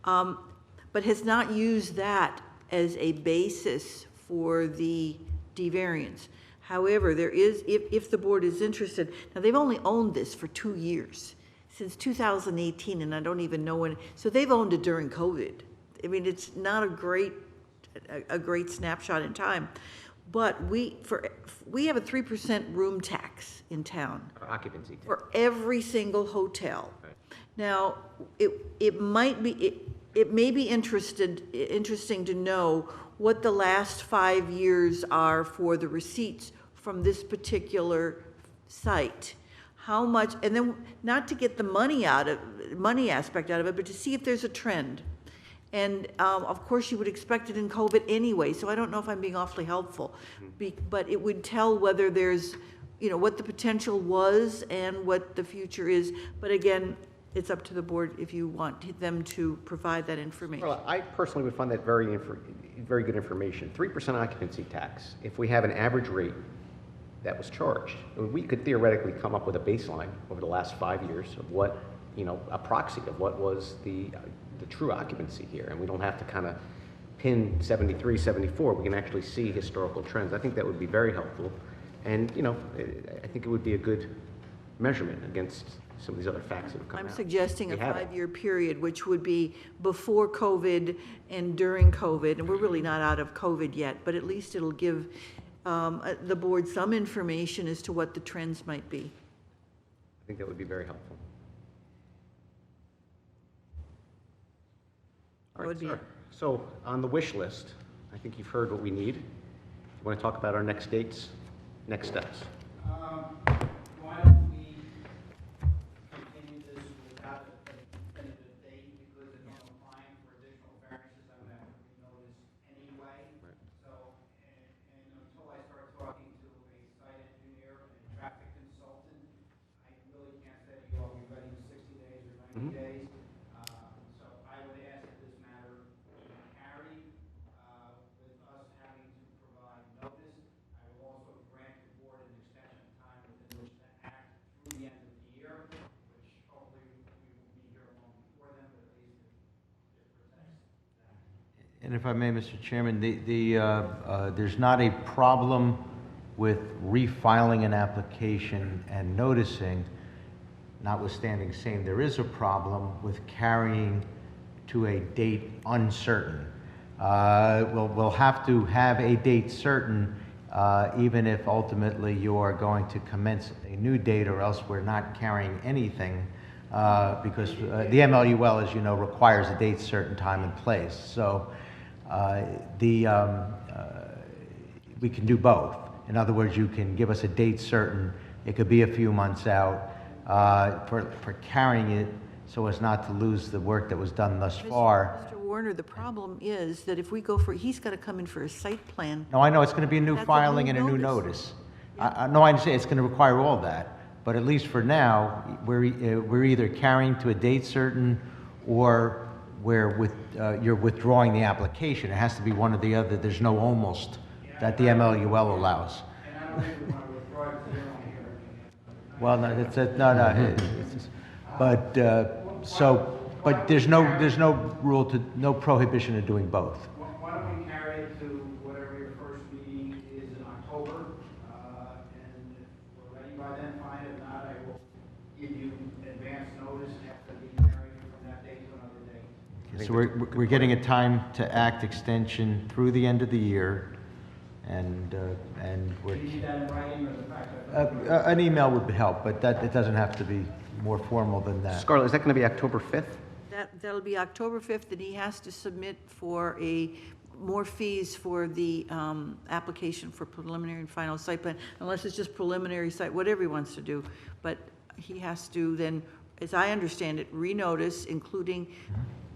but has not used that as a basis for the D-variance. However, there is, if the board is interested, now they've only owned this for 2 years, since 2018, and I don't even know when, so they've owned it during COVID. I mean, it's not a great snapshot in time, but we have a 3% room tax in town. Occupancy tax. For every single hotel. Right. Now, it may be interesting to know what the last 5 years are for the receipts from this particular site. how much, and then not to get the money aspect out of it, but to see if there's a trend. And of course, you would expect it in COVID anyway, so I don't know if I'm being awfully helpful. But it would tell whether there's, what the potential was and what the future is. But again, it's up to the board if you want them to provide that information. Well, I personally would find that very good information. 3% occupancy tax. If we have an average rate that was charged, we could theoretically come up with a baseline over the last 5 years of what, a proxy of what was the true occupancy here. And we don't have to kind of pin 73, 74. We can actually see historical trends. I think that would be very helpful. And, I think it would be a good measurement against some of these other facts that have come out. I'm suggesting a We have it. 5-year period, which would be before COVID and during COVID, and we're really not out of COVID yet, but at least it'll give the board some information as to what the trends might be. I think that would be very helpful. All right, sir. So on the wish list, I think you've heard what we need. You want to talk about our next dates, next steps? Why don't we continue this without a definitive date, because if I'm applying for additional variances, I would have to renotice anyway. So, and until I start talking to a site engineer and a traffic consultant, I really can't say to you, I'll be ready in 60 days or 90 days. So I would ask that this matter be carried with us having to provide notice. I will also grant the board an extension of time within which to act through the end of the year, which hopefully we will be here long before then, but at least it protects that. And if I may, Mr. Chairman, there's not a problem with refiling an application and noticing, notwithstanding saying there is a problem with carrying to a date uncertain. We'll have to have a date certain, even if ultimately you are going to commence a new date, or else we're not carrying anything, because the MLUL, as you know, requires a date certain, time and place. So we can do both. In other words, you can give us a date certain. It could be a few months out for carrying it so as not to lose the work that was done thus far. Mr. Warner, the problem is that if we go he's got to come in for a site plan. No, I know it's going to be a new That's a filing new and a new notice. notice. No, I understand it's going to require all that, but at least for now, we're either carrying to a date certain, or you're withdrawing the application. It has to be one or the other. There's no almost that the MLUL allows. Well, no, but there's no rule no prohibition of doing both. Why don't we carry it to whatever your first meeting is in October, and if we're ready by then, fine. If not, I will give you advance notice after the carrying from that date to another date. So we're getting a time to act extension through the end of the year, and we're. Do you need that in writing, or the fact that? An email would help, but it doesn't have to be more formal than that. Scarlett, is that going to be October 5th? That'll be October 5th, and he has to submit for more fees for the application for preliminary and final site plan, unless it's just preliminary site, whatever he wants to do. But he has to then, as I understand it, renotice, including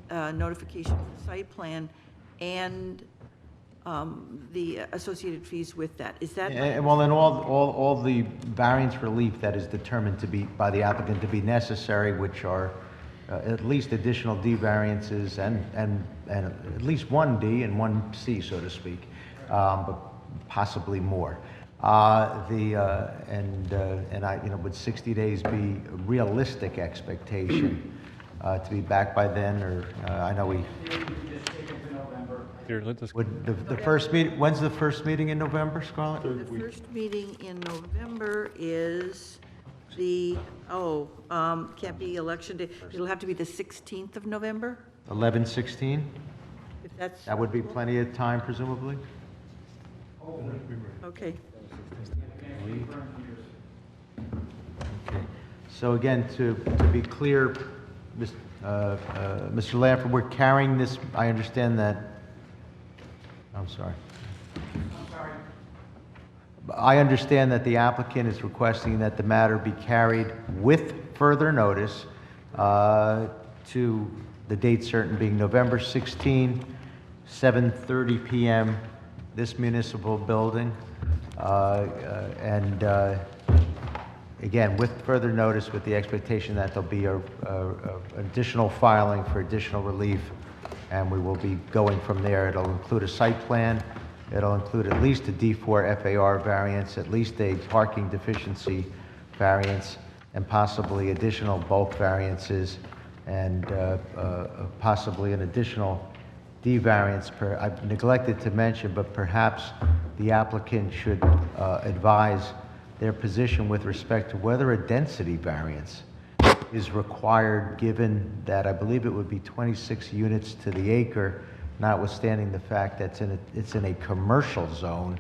notification of the site plan and the associated fees with that. Is that? Well, and all the variance relief that is determined to be by the applicant to be necessary, which are at least additional D variances and at least one D and one C, so to speak, but possibly more. And I, would 60 days be a realistic expectation to be back by then, or I know we. Would the first meeting? When's the first meeting in November, Scarlett? The first meeting in November is can't be election day. It'll have to be the 16th of November. 11/16. If that's. That would be plenty of time, presumably. Okay. Okay. So again, to be clear, Mr. Lanford, we're carrying this. I understand that. I'm sorry. I understand that the applicant is requesting that the matter be carried with further notice to the date certain being November 16, 7:30 p.m., this municipal building. And again, with further notice, with the expectation that there'll be a additional filing for additional relief, and we will be going from there. It'll include a site plan. It'll include at least a D4 FAR variance, at least a parking deficiency variance, and possibly additional bulk variances, and possibly an additional D variance. I've neglected to mention, but perhaps the applicant should advise their position with respect to whether a density variance is required, given that I believe it would be 26 units to the acre, notwithstanding the fact that it's in a commercial zone.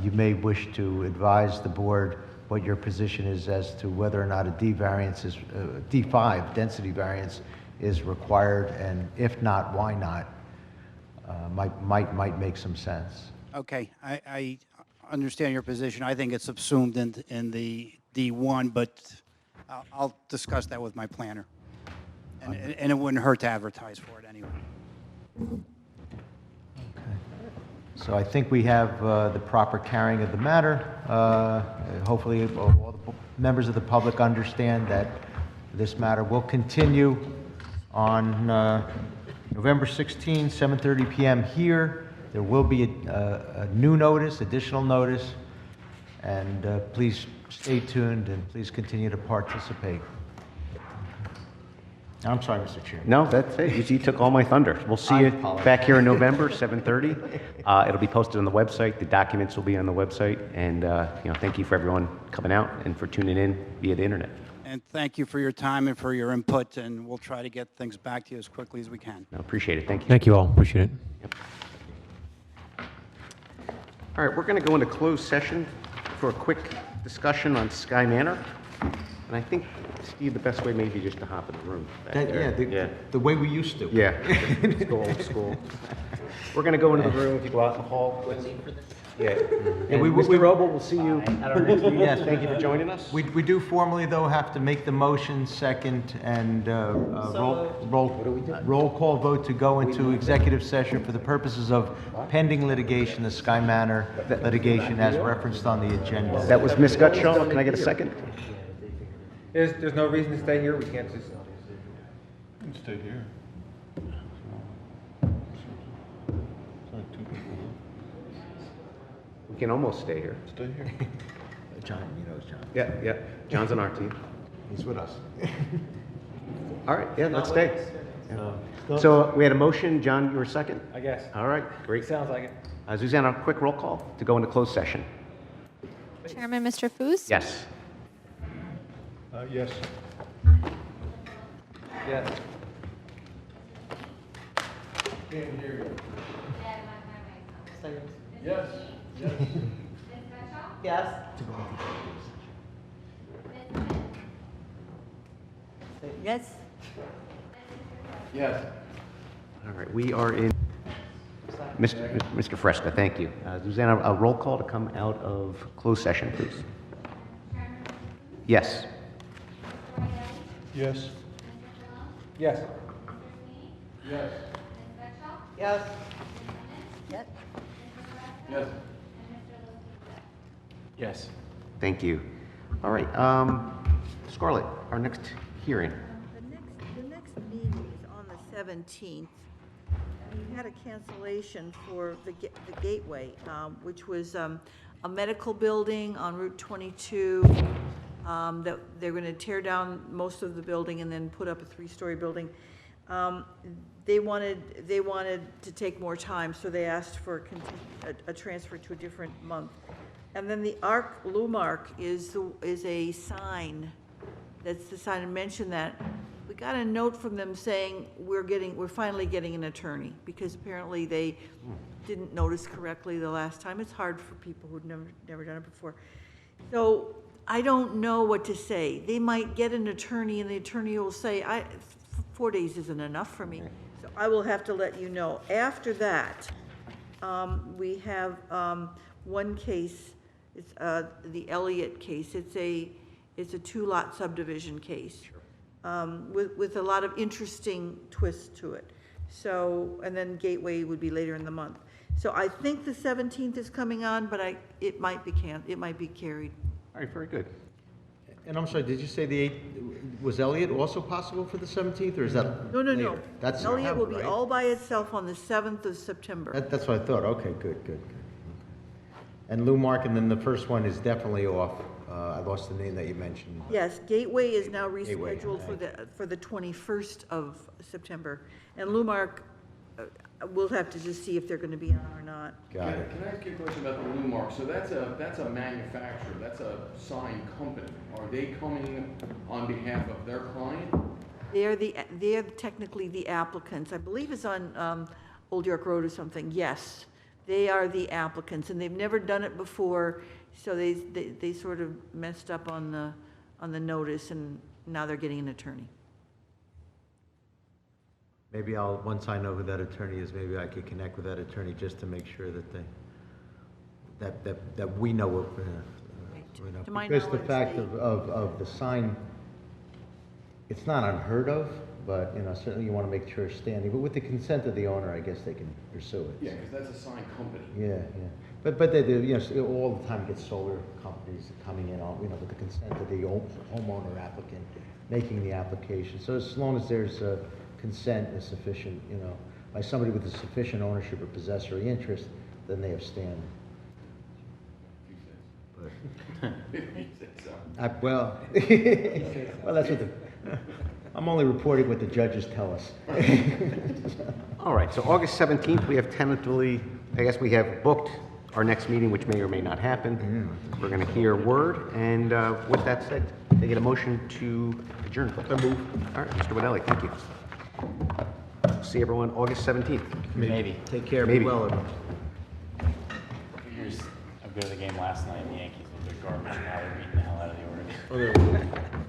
You may wish to advise the board what your position is as to whether or not a D variance is, D5 density variance is required, and if not, why not? Might make some sense. Okay, I understand your position. I think it's subsumed in the D1, but I'll discuss that with my planner. And it wouldn't hurt to advertise for it anyway. So I think we have the proper carrying of the matter. Hopefully all the members of the public understand that this matter will continue on November 16, 7:30 p.m. here. There will be a new notice, additional notice, and please stay tuned and please continue to participate. I'm sorry, Mr. Chairman. No, that's it. You took all my thunder. We'll see you back here in November, 7:30. It'll be posted on the website. The documents will be on the website. And, thank you for everyone coming out and for tuning in via the internet. And thank you for your time and for your input, and we'll try to get things back to you as quickly as we can. I appreciate it. Thank you. Thank you all. Appreciate it. Yep. All right, we're going to go into closed session for a quick discussion on Sky Manor. And I think, Steve, the best way may be just to hop in the room. The way we used to. Yeah, let's go old school. We're going to go into the room. If you go out in the hall. Yeah. And Mr. Roble, we'll see you at our next meeting. Yes, Thank you for joining us. We do formally, though, have to make the motion second and roll call vote to go into executive session for the purposes of pending litigation, the Sky Manor litigation as referenced on the agenda. That was Ms. Gutschall. Can I get a second? There's no reason to stay here, we can't just... You can stay here. We can almost stay here. Stay here. John, you know it's John. Yeah. John's on our team. He's with us. All right, yeah, let's stay. Yeah. So we had a motion. John, you were second? I guess. All right, great. Sounds like it. Suzanne, a quick roll call to go into closed session. Chairman, Mr. Foos? Yes. Yes. Yes. Can't hear you. Yes. Yes. Yes. Yes? Yes. All right, we are in. Mr. Fresca, thank you. Suzanne, a roll call to come out of closed session, please. Yes. Yes. Yes. Yes. Yes. Yes. Yes. Yes. Thank you. All right, Scarlett, our next hearing. The next meeting is on the 17th. We had a cancellation for the Gateway, which was a medical building on Route 22, that they're going to tear down most of the building and then put up a 3-story building. They wanted to take more time, so they asked for a transfer to a different month. And then the ARC Lumark is a sign. That's the sign. I mentioned that. We got a note from them saying we're finally getting an attorney, because apparently they didn't notice correctly the last time. It's hard for people who've never done it before. So I don't know what to say. They might get an attorney and the attorney will say, 4 days isn't enough for me. So I will have to let you know. After that, one case, it's the Elliott case. It's a 2-lot subdivision case with a lot of interesting twists to it. So, and then Gateway would be later in the month. So I think the 17th is coming on, but it might be carried. All right, very good. And I'm sorry, did you say the 8th, was Elliott also possible for the 17th, or is that No. later? That's Elliott will be right? all by itself on the 7th of September. That's what I thought. Okay, good. And Lou Mark, and then the first one is definitely off. I lost the name that you mentioned. Yes, Gateway is now Gateway, rescheduled for the 21st of September. And Lumark, we'll have to just see if they're going to be on or not. Got it. Can I ask you a question about the Lumark? So that's a manufacturer, that's a sign company. Are they coming on behalf of their client? They're technically the applicants. I believe it's on Old York Road or something. Yes, they are the applicants, and they've never done it before, so they sort of messed up on the notice, and now they're getting an attorney. Maybe once I know who that attorney is, maybe I could connect with that attorney just to make sure that that we know what, To my because the knowledge, fact of the sign, it's not unheard of, but, certainly you want to make sure it's standing, but with the consent of the owner, I guess they can pursue it. Yeah, because that's a sign company. Yeah. But they do, all the time get solar companies coming in on, with the consent of the homeowner applicant making the application. So as long as there's consent is sufficient, by somebody with a sufficient ownership or possessory interest, then they have standing. Well, that's what I'm only reporting what the judges tell us. All right, so August 17th, we have tentatively, I guess we have booked our next meeting, which may or may not happen. We're going to hear word, and with that said, they get a motion to adjourn. All right, Mr. Winelli, thank you. See everyone August 17th. Maybe. Take care, Maybe. be well, everyone. I go to the game last night, and the Yankees looked like garbage, now they're beating the hell out of the Orioles.